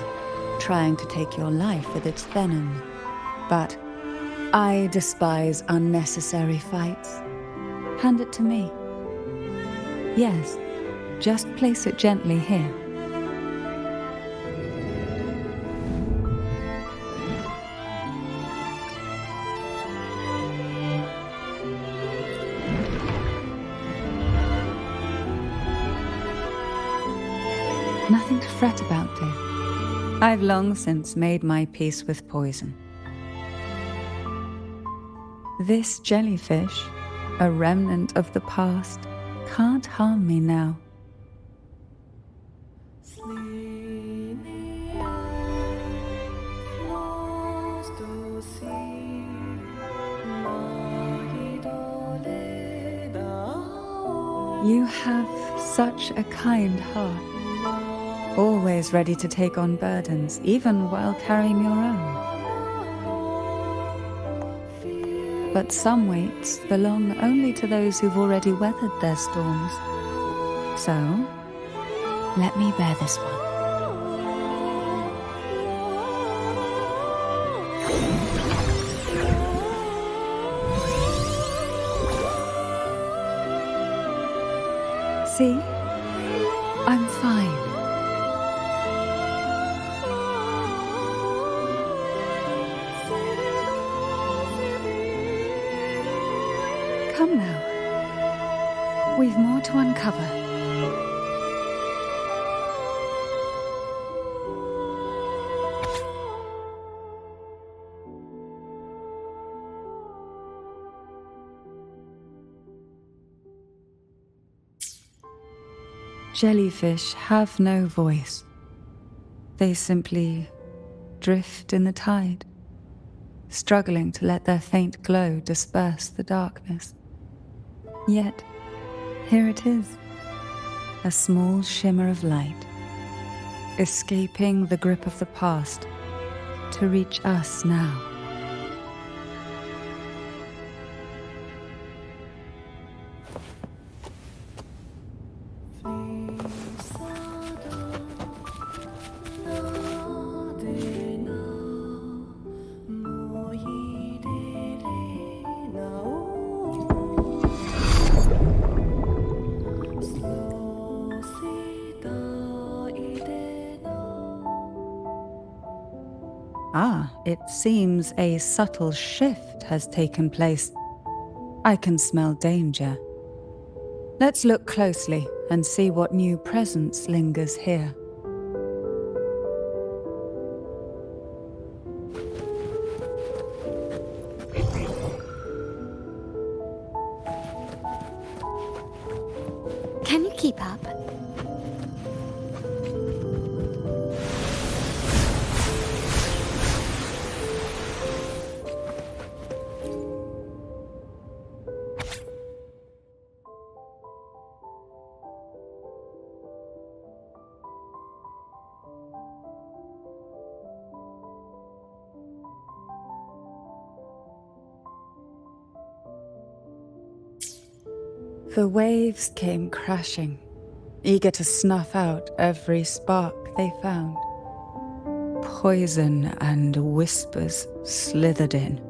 trying to take your life with its venom. But I despise unnecessary fights. Hand it to me. Yes, just place it gently here. Nothing to fret about, dear. I've long since made my peace with poison. This jellyfish, a remnant of the past, can't harm me now. You have such a kind heart. Always ready to take on burdens, even while carrying your own. But some weights belong only to those who've already weathered their storms. So, let me bear this one. See? I'm fine. Come now. We've more to uncover. Jellyfish have no voice. They simply drift in the tide, struggling to let their faint glow disperse the darkness. Yet, here it is, a small shimmer of light, escaping the grip of the past to reach us now. Ah, it seems a subtle shift has taken place. I can smell danger. Let's look closely and see what new presence lingers here.
Can you keep up?
The waves came crashing, eager to snuff out every spark they found. Poison and whispers slithered in,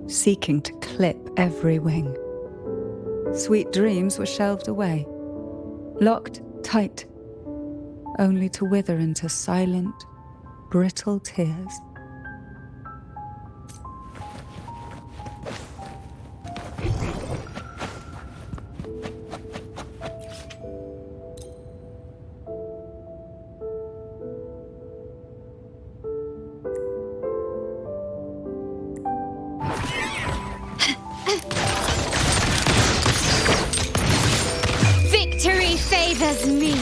seeking to clip every wing. Sweet dreams were shelved away, locked tight, only to wither into silent, brittle tears.
Victory favors me.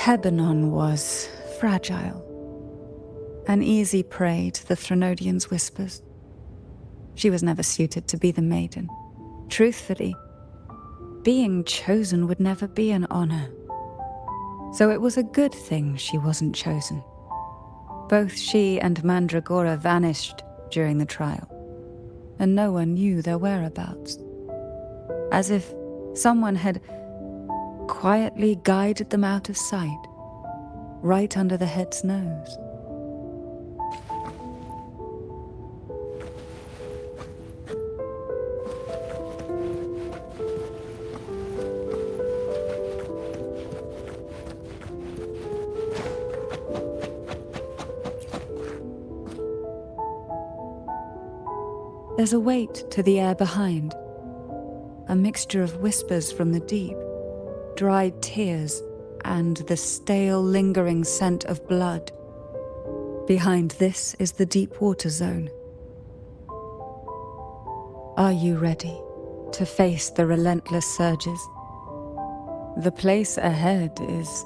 Hebanon was fragile, an easy prey to the Threnodians' whispers. She was never suited to be the maiden. Truthfully, being chosen would never be an honor. So it was a good thing she wasn't chosen. Both she and Mandragora vanished during the trial, and no one knew their whereabouts. As if someone had quietly guided them out of sight, right under the head's nose. There's a weight to the air behind, a mixture of whispers from the deep, dried tears, and the stale, lingering scent of blood. Behind this is the deep water zone. Are you ready to face the relentless surges? The place ahead is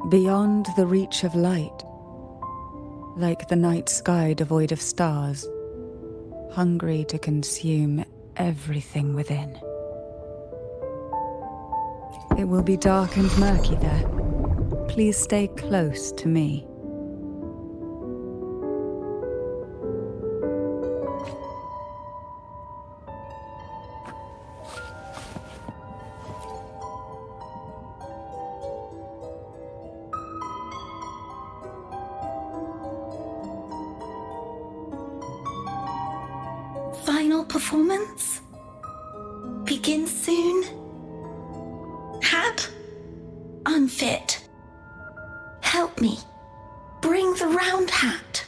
beyond the reach of light, like the night sky devoid of stars, hungry to consume everything within. It will be dark and murky there. Please stay close to me.
Final performance? Begins soon? Hat? Unfit. Help me. Bring the round hat.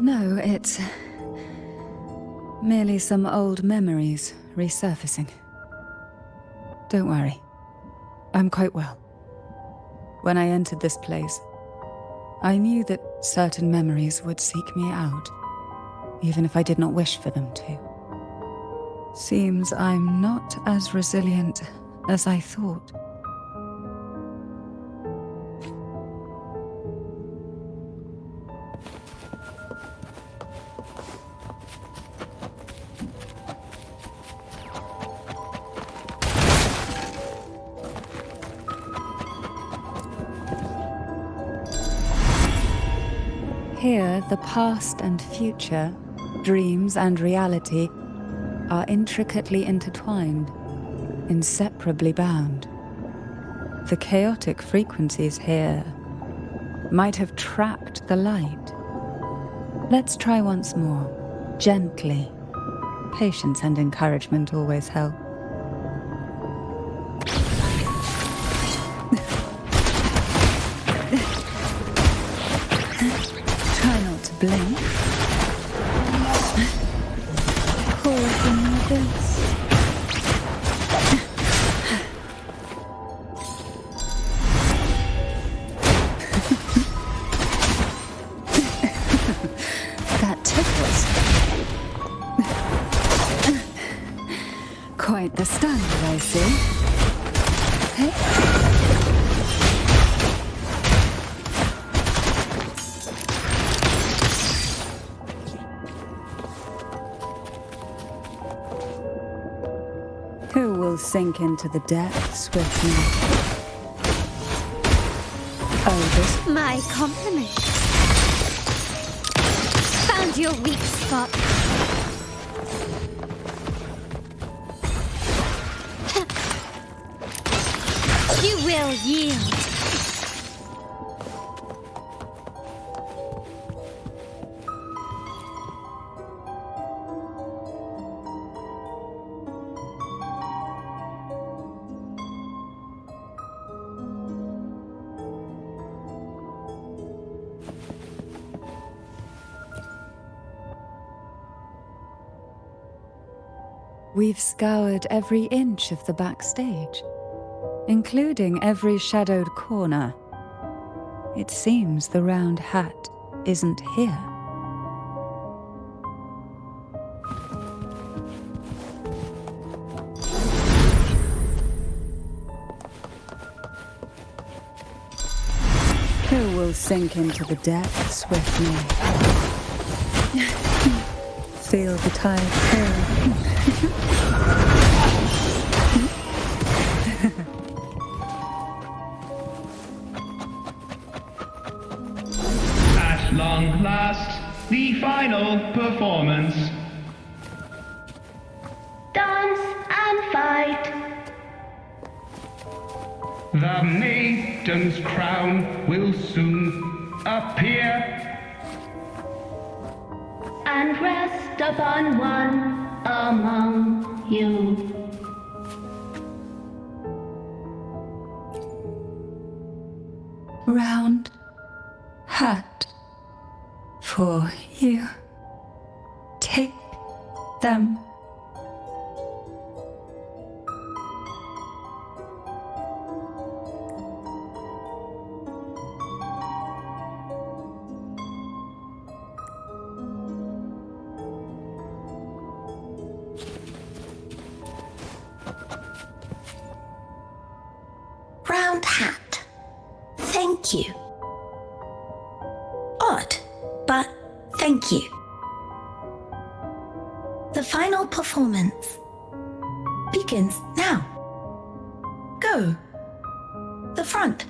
No, it's merely some old memories resurfacing. Don't worry. I'm quite well. When I entered this place, I knew that certain memories would seek me out, even if I did not wish for them to. Seems I'm not as resilient as I thought. Here, the past and future, dreams and reality, are intricately intertwined, inseparably bound. The chaotic frequencies here might have trapped the light. Let's try once more, gently. Patience and encouragement always help. Blink. Pause in the abyss. That tickles. Quite the standard, I see. Hey? Who will sink into the depths with me? Oh, this...
My compliments. Found your weak spot. You will yield.
We've scoured every inch of the backstage, including every shadowed corner. It seems the round hat isn't here. Who will sink into the depths with me? Feel the tide turn.
At long last, the final performance.
Dance and fight.
The maiden's crown will soon appear.
And rest upon one among you.
Round hat for you. Take them.
Round hat. Thank you. Odd, but thank you. The final performance begins now. Go. The front.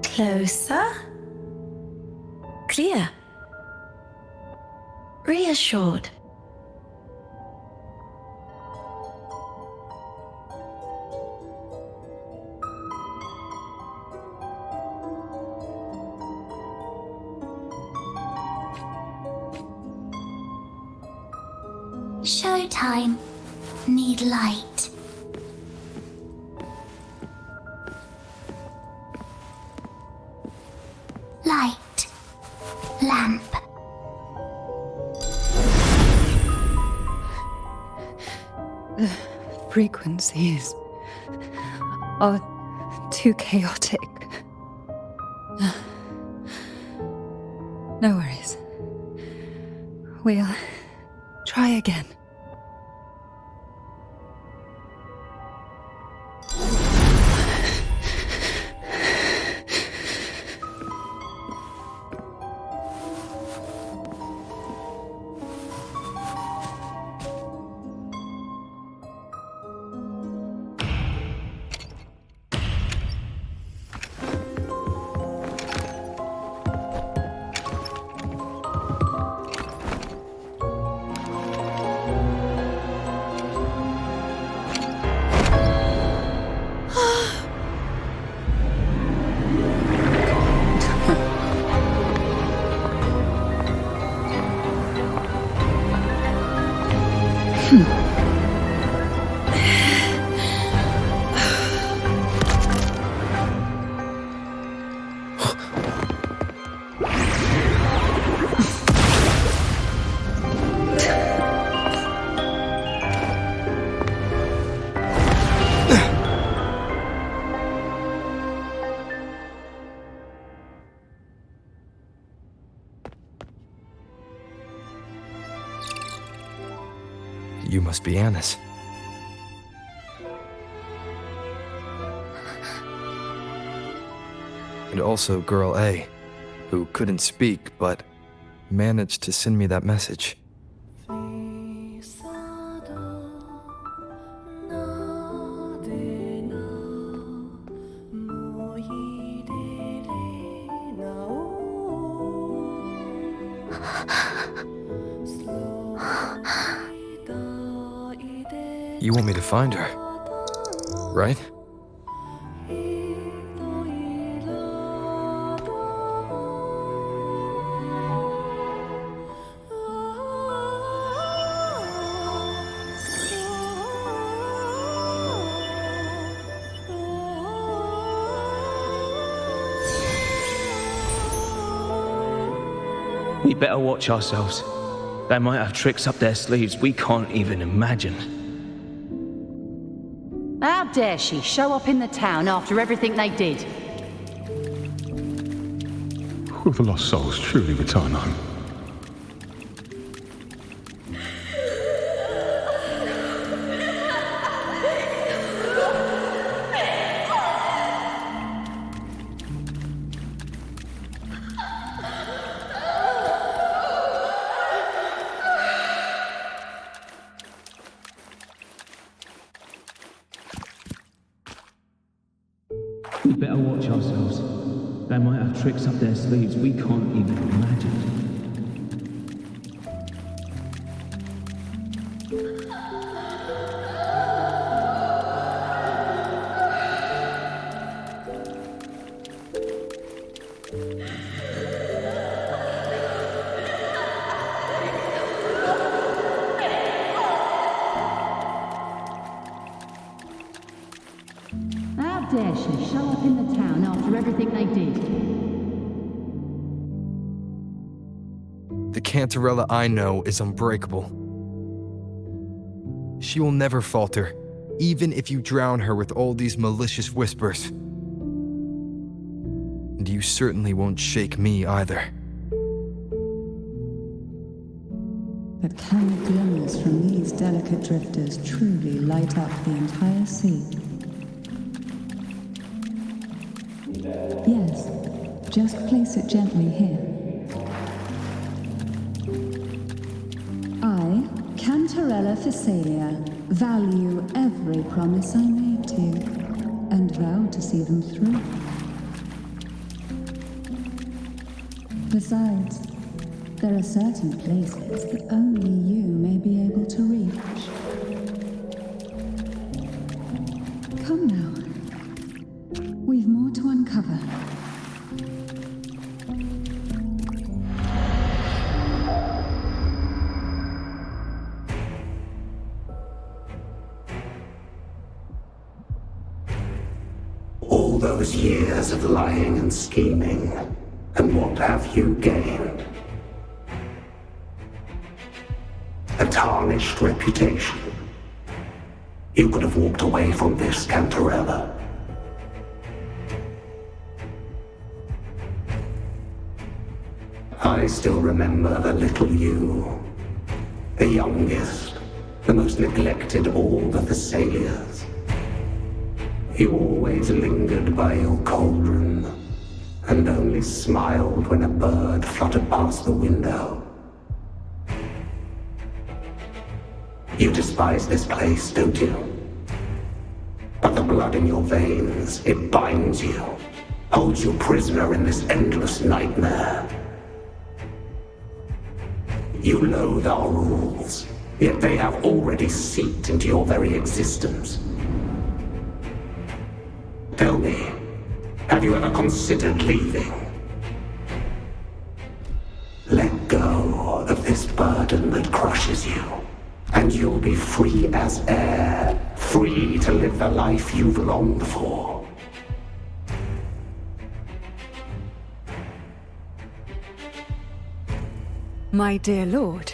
Closer. Clear. Reassured. Showtime. Need light. Light. Lamp.
frequencies are too chaotic. No worries. We'll try again.
You must be Annis. And also Girl A, who couldn't speak but managed to send me that message. You want me to find her, right?
We better watch ourselves. They might have tricks up their sleeves we can't even imagine.
How dare she show up in the town after everything they did?
Will the lost souls truly return home?
We better watch ourselves. They might have tricks up their sleeves we can't even imagine.
How dare she show up in the town after everything they did?
The Cantarella I know is unbreakable. She will never falter, even if you drown her with all these malicious whispers. And you certainly won't shake me either.
But can the glimmers from these delicate drifters truly light up the entire sea? Yes, just place it gently here. I, Cantarella Physalia, value every promise I made to you, and vow to see them through. Besides, there are certain places that only you may be able to reach. Come now. We've more to uncover.
All those years of lying and scheming, and what have you gained? A tarnished reputation. You could have walked away from this, Cantarella. I still remember the little you. The youngest, the most neglected of all the Thessalians. You always lingered by your cauldron, and only smiled when a bird fluttered past the window. You despise this place, don't you? But the blood in your veins, it binds you, holds you prisoner in this endless nightmare. You loathe our rules, yet they have already seeped into your very existence. Tell me, have you ever considered leaving? Let go of this burden that crushes you, and you'll be free as air, free to live the life you've longed for.
My dear lord,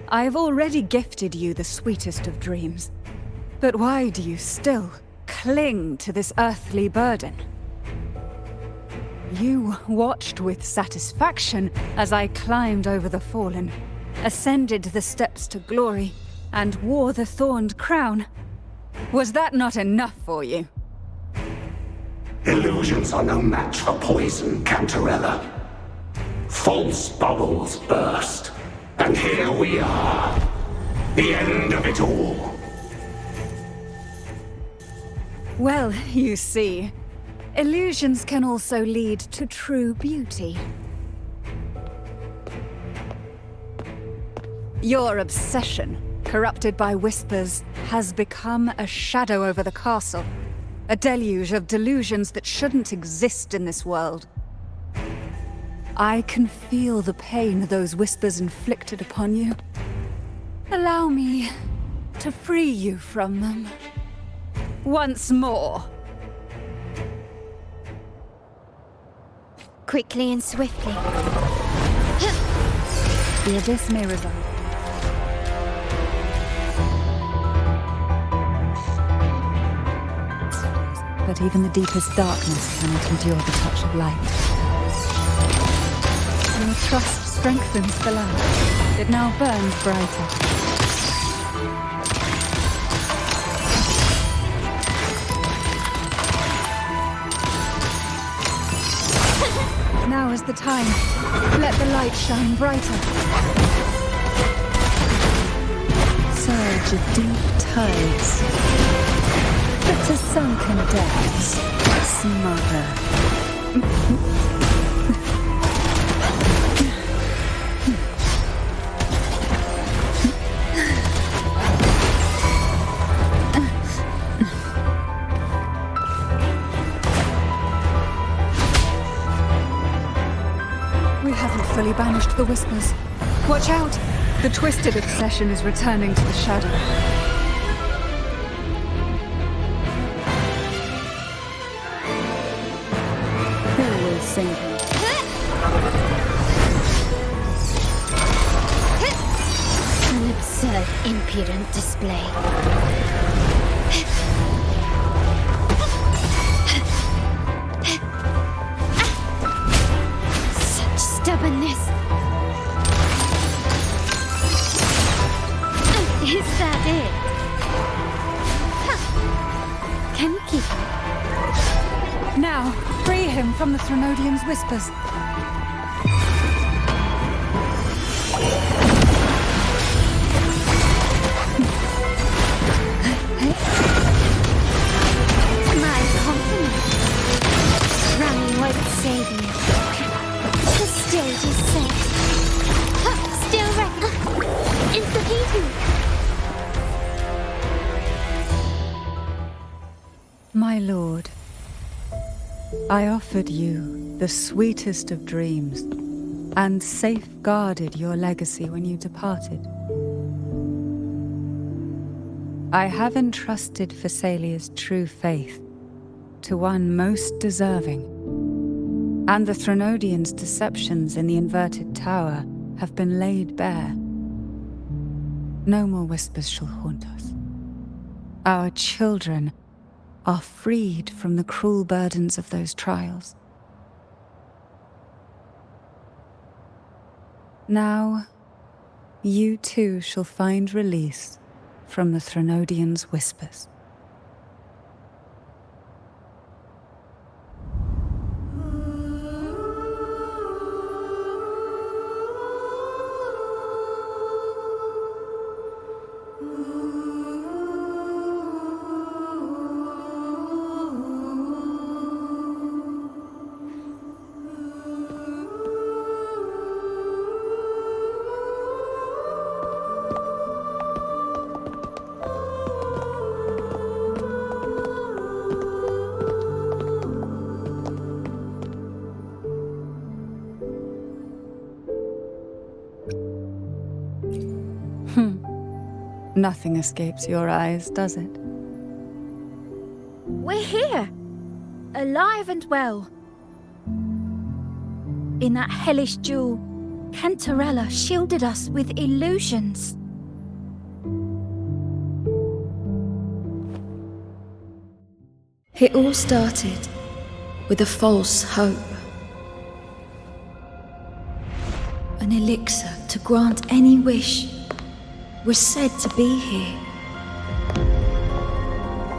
I have already gifted you the sweetest of dreams. But why do you still cling to this earthly burden? You watched with satisfaction as I climbed over the fallen, ascended the steps to glory, and wore the thorned crown. Was that not enough for you?
Illusions are no match for poison, Cantarella. False bubbles burst, and here we are. The end of it all.
Well, you see, illusions can also lead to true beauty. Your obsession, corrupted by whispers, has become a shadow over the castle. A deluge of delusions that shouldn't exist in this world. I can feel the pain those whispers inflicted upon you. Allow me to free you from them. Once more.
Quickly and swiftly.
The abyss may revive. But even the deepest darkness cannot endure the touch of light. Your trust strengthens the lamp. It now burns brighter. Now is the time. Let the light shine brighter. Surge of deep tides. But to sunken depths, smother. We haven't fully banished the whispers. Watch out! The twisted obsession is returning to the shadow. Who will sing him?
An absurd, impudent display. Such stubbornness. Is that it? Huh. Can you keep him?
Now, free him from the Threnodian's whispers.
My compliments. Running won't save you. The stage is set. Still ready. Insufficient.
My lord, I offered you the sweetest of dreams and safeguarded your legacy when you departed. I have entrusted Thessalia's true faith to one most deserving, and the Threnodians' deceptions in the inverted tower have been laid bare. No more whispers shall haunt us. Our children are freed from the cruel burdens of those trials. Now, you too shall find release from the Threnodian's whispers. Nothing escapes your eyes, does it?
We're here, alive and well. In that hellish duel, Cantarella shielded us with illusions.
It all started with a false hope. An elixir to grant any wish was said to be here.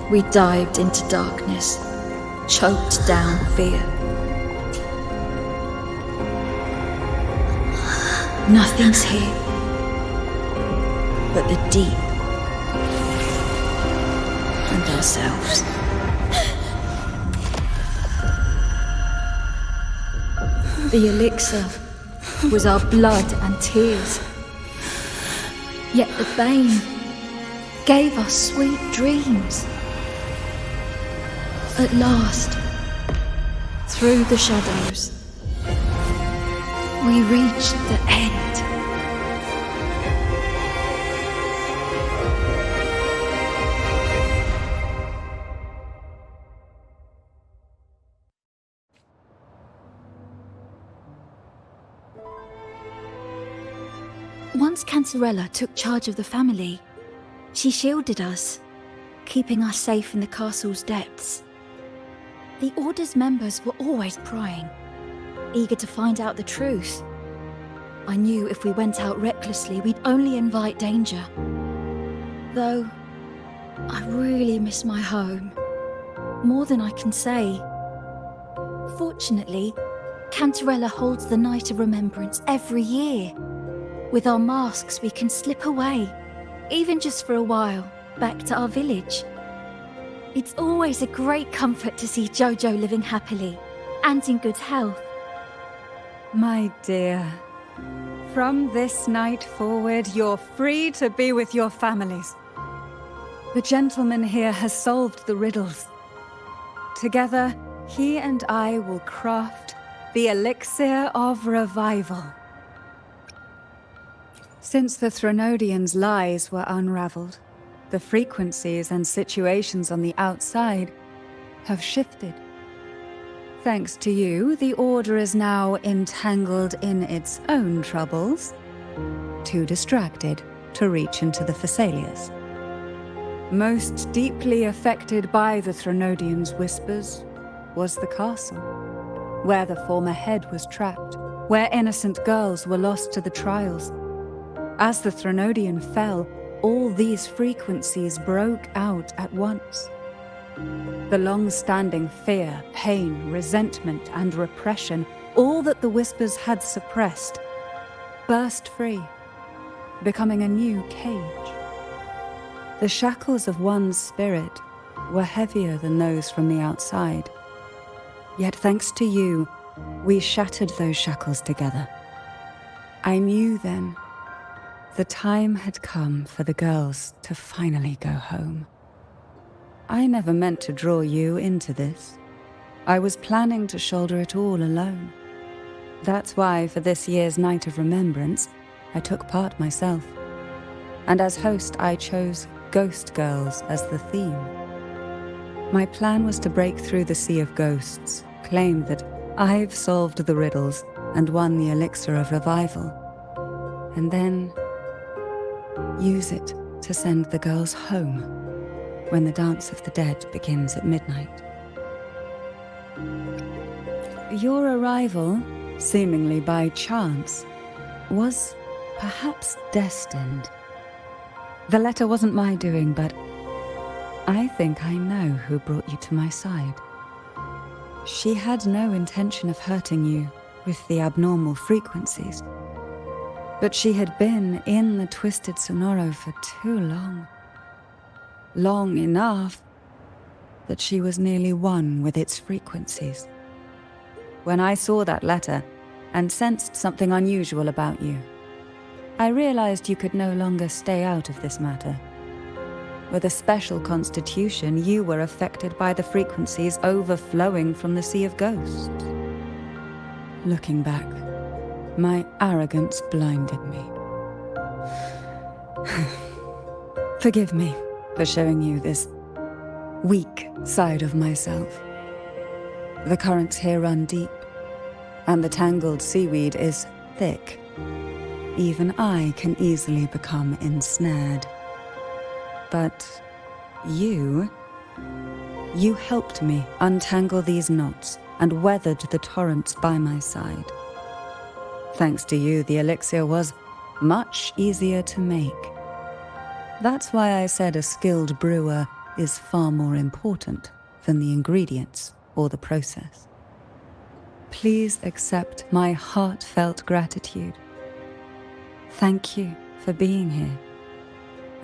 We dived into darkness, choked down fear. Nothing's here but the deep and ourselves. The elixir was our blood and tears. Yet the bane gave us sweet dreams. At last, through the shadows, we reached the end.
Once Cantarella took charge of the family, she shielded us, keeping us safe in the castle's depths. The Order's members were always prying, eager to find out the truth. I knew if we went out recklessly, we'd only invite danger. Though, I really miss my home, more than I can say. Fortunately, Cantarella holds the Night of Remembrance every year. With our masks, we can slip away, even just for a while, back to our village. It's always a great comfort to see Jojo living happily and in good health.
My dear, from this night forward, you're free to be with your families. The gentleman here has solved the riddles. Together, he and I will craft the elixir of revival. Since the Threnodians' lies were unraveled, the frequencies and situations on the outside have shifted. Thanks to you, the Order is now entangled in its own troubles, too distracted to reach into the Thessalias. Most deeply affected by the Threnodians' whispers was the castle, where the former head was trapped, where innocent girls were lost to the trials. As the Threnodian fell, all these frequencies broke out at once. The long-standing fear, pain, resentment, and repression, all that the whispers had suppressed, burst free, becoming a new cage. The shackles of one's spirit were heavier than those from the outside. Yet thanks to you, we shattered those shackles together. I knew then the time had come for the girls to finally go home. I never meant to draw you into this. I was planning to shoulder it all alone. That's why for this year's Night of Remembrance, I took part myself. And as host, I chose Ghost Girls as the theme. My plan was to break through the sea of ghosts, claim that I've solved the riddles and won the elixir of revival, and then use it to send the girls home. when the Dance of the Dead begins at midnight. Your arrival, seemingly by chance, was perhaps destined. The letter wasn't my doing, but I think I know who brought you to my side. She had no intention of hurting you with the abnormal frequencies, but she had been in the Twisted Sonoro for too long. Long enough that she was nearly one with its frequencies. When I saw that letter and sensed something unusual about you, I realized you could no longer stay out of this matter. With a special constitution, you were affected by the frequencies overflowing from the Sea of Ghosts. Looking back, my arrogance blinded me. Forgive me for showing you this weak side of myself. The currents here run deep, and the tangled seaweed is thick. Even I can easily become ensnared. But you helped me untangle these knots and weathered the torrents by my side. Thanks to you, the elixir was much easier to make. That's why I said a skilled brewer is far more important than the ingredients or the process. Please accept my heartfelt gratitude. Thank you for being here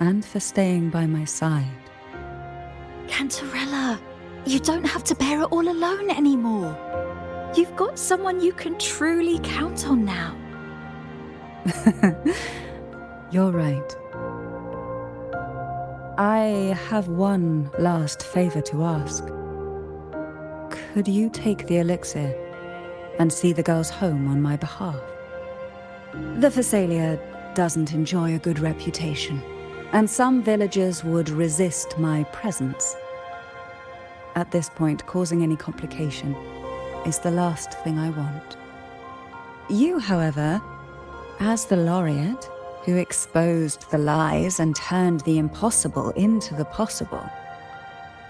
and for staying by my side.
Cantarella, you don't have to bear it all alone anymore. You've got someone you can truly count on now.
You're right. I have one last favor to ask. Could you take the elixir and see the girls home on my behalf? The Phasalia doesn't enjoy a good reputation, and some villagers would resist my presence. At this point, causing any complication is the last thing I want. You, however, as the laureate who exposed the lies and turned the impossible into the possible,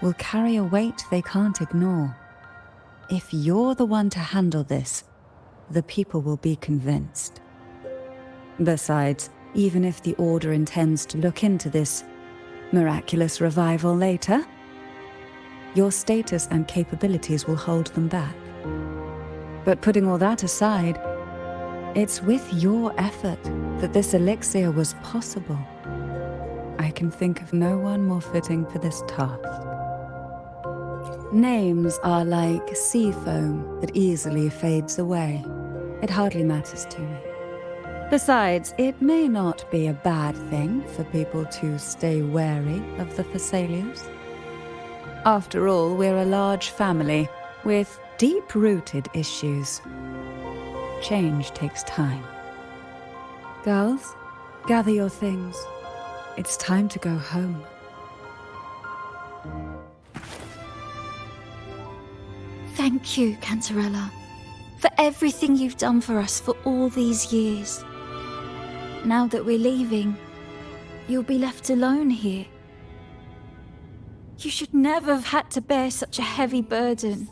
will carry a weight they can't ignore. If you're the one to handle this, the people will be convinced. Besides, even if the Order intends to look into this miraculous revival later, your status and capabilities will hold them back. But putting all that aside, it's with your effort that this elixir was possible. I can think of no one more fitting for this task. Names are like sea foam that easily fades away. It hardly matters to me. Besides, it may not be a bad thing for people to stay wary of the Phasalias. After all, we're a large family with deep-rooted issues. Change takes time. Girls, gather your things. It's time to go home.
Thank you, Cantarella, for everything you've done for us for all these years. Now that we're leaving, you'll be left alone here. You should never have had to bear such a heavy burden.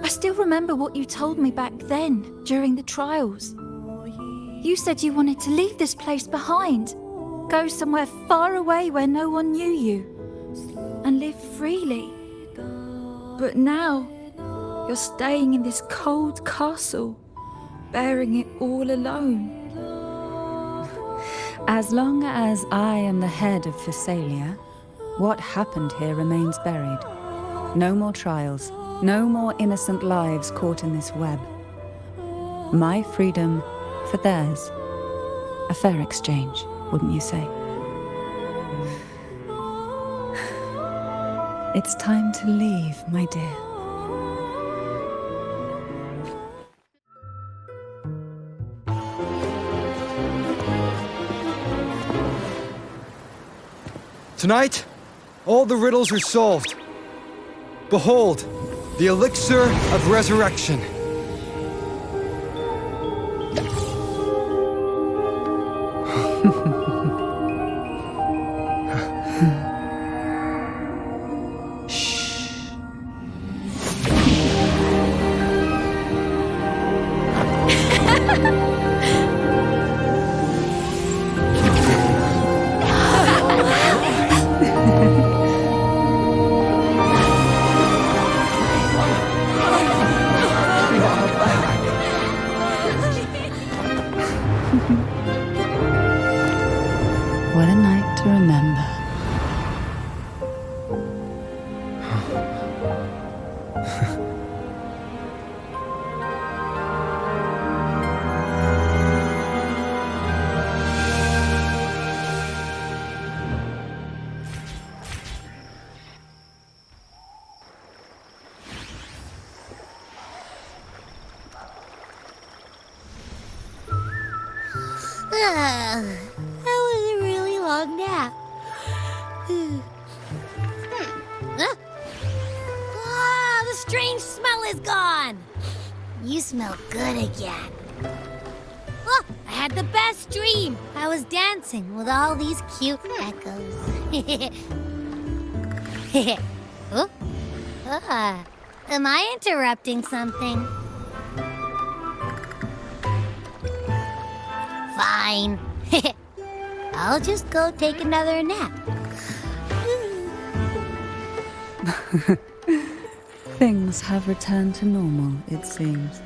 I still remember what you told me back then, during the trials. You said you wanted to leave this place behind, go somewhere far away where no one knew you, and live freely. But now, you're staying in this cold castle, bearing it all alone.
As long as I am the head of Phasalia, what happened here remains buried. No more trials, no more innocent lives caught in this web. My freedom for theirs. A fair exchange, wouldn't you say? It's time to leave, my dear.
Tonight, all the riddles are solved. Behold, the elixir of resurrection.
What a night to remember.
That was a really long nap. The strange smell is gone. You smell good again. Look, I had the best dream. I was dancing with all these cute echoes. Oh? Am I interrupting something? Fine. I'll just go take another nap.
Things have returned to normal, it seems.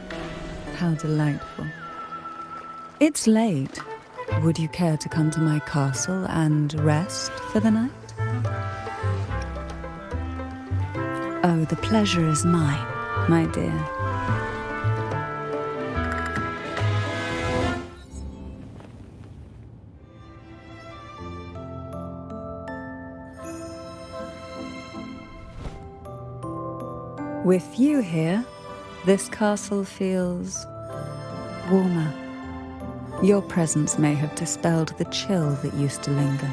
How delightful. It's late. Would you care to come to my castle and rest for the night? Oh, the pleasure is mine, my dear. With you here, this castle feels warmer. Your presence may have dispelled the chill that used to linger.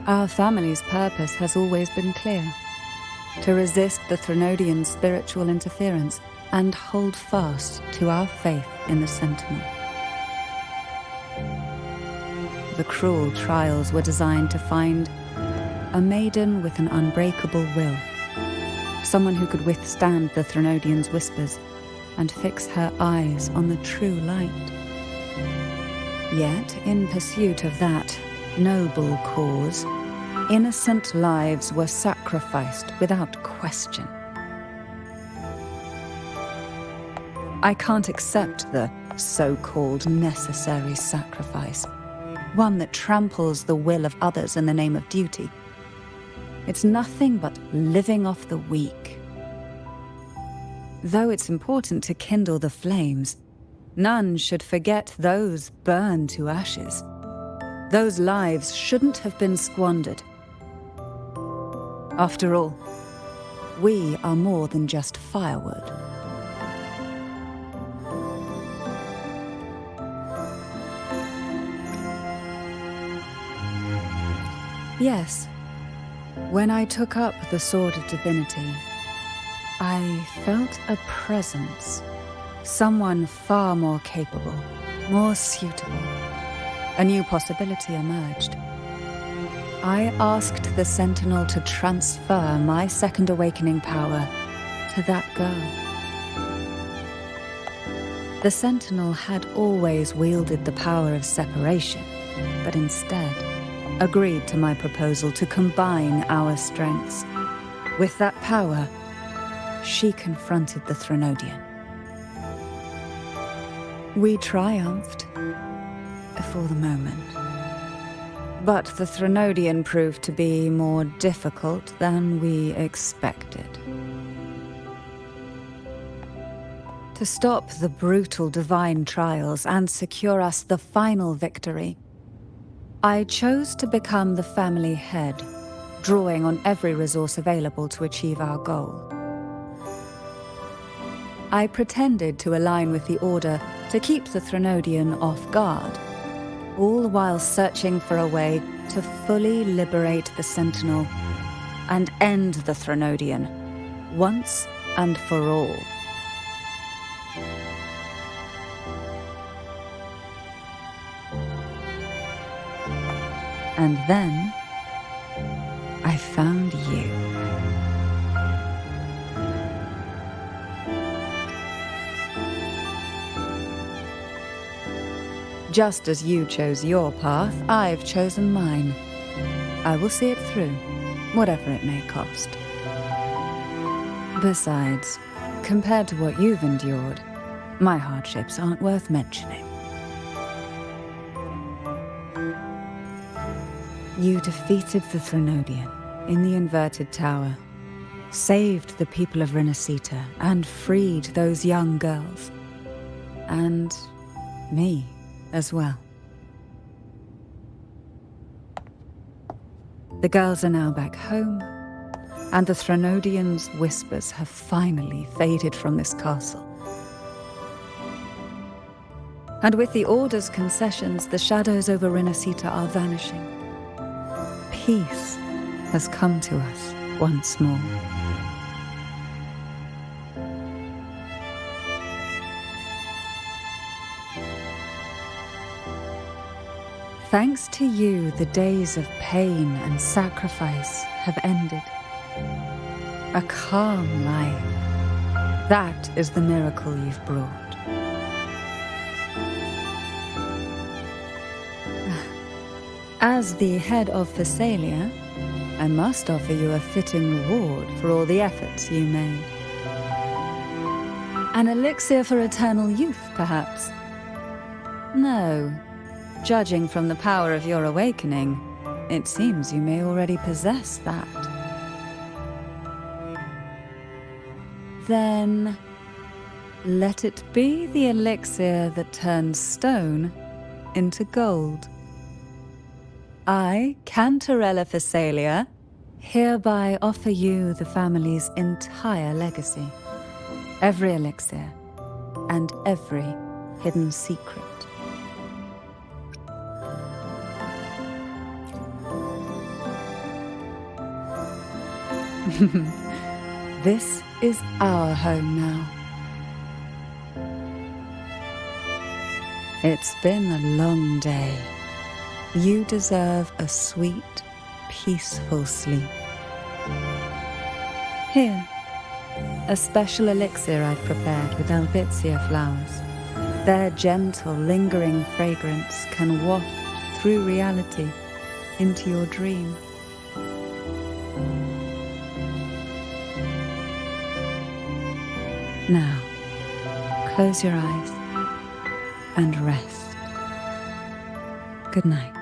Our family's purpose has always been clear: to resist the Threnodian spiritual interference and hold fast to our faith in the Sentinel. The cruel trials were designed to find a maiden with an unbreakable will, someone who could withstand the Threnodian's whispers and fix her eyes on the true light. Yet, in pursuit of that noble cause, innocent lives were sacrificed without question. I can't accept the so-called necessary sacrifice, one that tramples the will of others in the name of duty. It's nothing but living off the weak. Though it's important to kindle the flames, none should forget those burned to ashes. Those lives shouldn't have been squandered. After all, we are more than just firewood. Yes. When I took up the Sword of Divinity, I felt a presence. Someone far more capable, more suitable. A new possibility emerged. I asked the Sentinel to transfer my second awakening power to that girl. The Sentinel had always wielded the power of separation, but instead agreed to my proposal to combine our strengths. With that power, she confronted the Threnodian. We triumphed, for the moment. But the Threnodian proved to be more difficult than we expected. To stop the brutal divine trials and secure us the final victory, I chose to become the family head, drawing on every resource available to achieve our goal. I pretended to align with the Order to keep the Threnodian off guard, all while searching for a way to fully liberate the Sentinel and end the Threnodian, once and for all. And then, I found you. Just as you chose your path, I've chosen mine. I will see it through, whatever it may cost. Besides, Compared to what you've endured, my hardships aren't worth mentioning. You defeated the Threnodian in the Inverted Tower, saved the people of Rinascita, and freed those young girls. And me as well. The girls are now back home, and the Threnodian's whispers have finally faded from this castle. And with the Order's concessions, the shadows over Rinascita are vanishing. Peace has come to us once more. Thanks to you, the days of pain and sacrifice have ended. A calm life. That is the miracle you've brought. As the head of Phasalia, I must offer you a fitting reward for all the efforts you made. An elixir for eternal youth, perhaps? No. Judging from the power of your awakening, it seems you may already possess that. Then, let it be the elixir that turns stone into gold. I, Cantarella Phasalia, hereby offer you the family's entire legacy. Every elixir and every hidden secret. This is our home now. It's been a long day. You deserve a sweet, peaceful sleep. Here, a special elixir I've prepared with albizia flowers. Their gentle, lingering fragrance can waft through reality into your dream. Now, close your eyes and rest. Good night.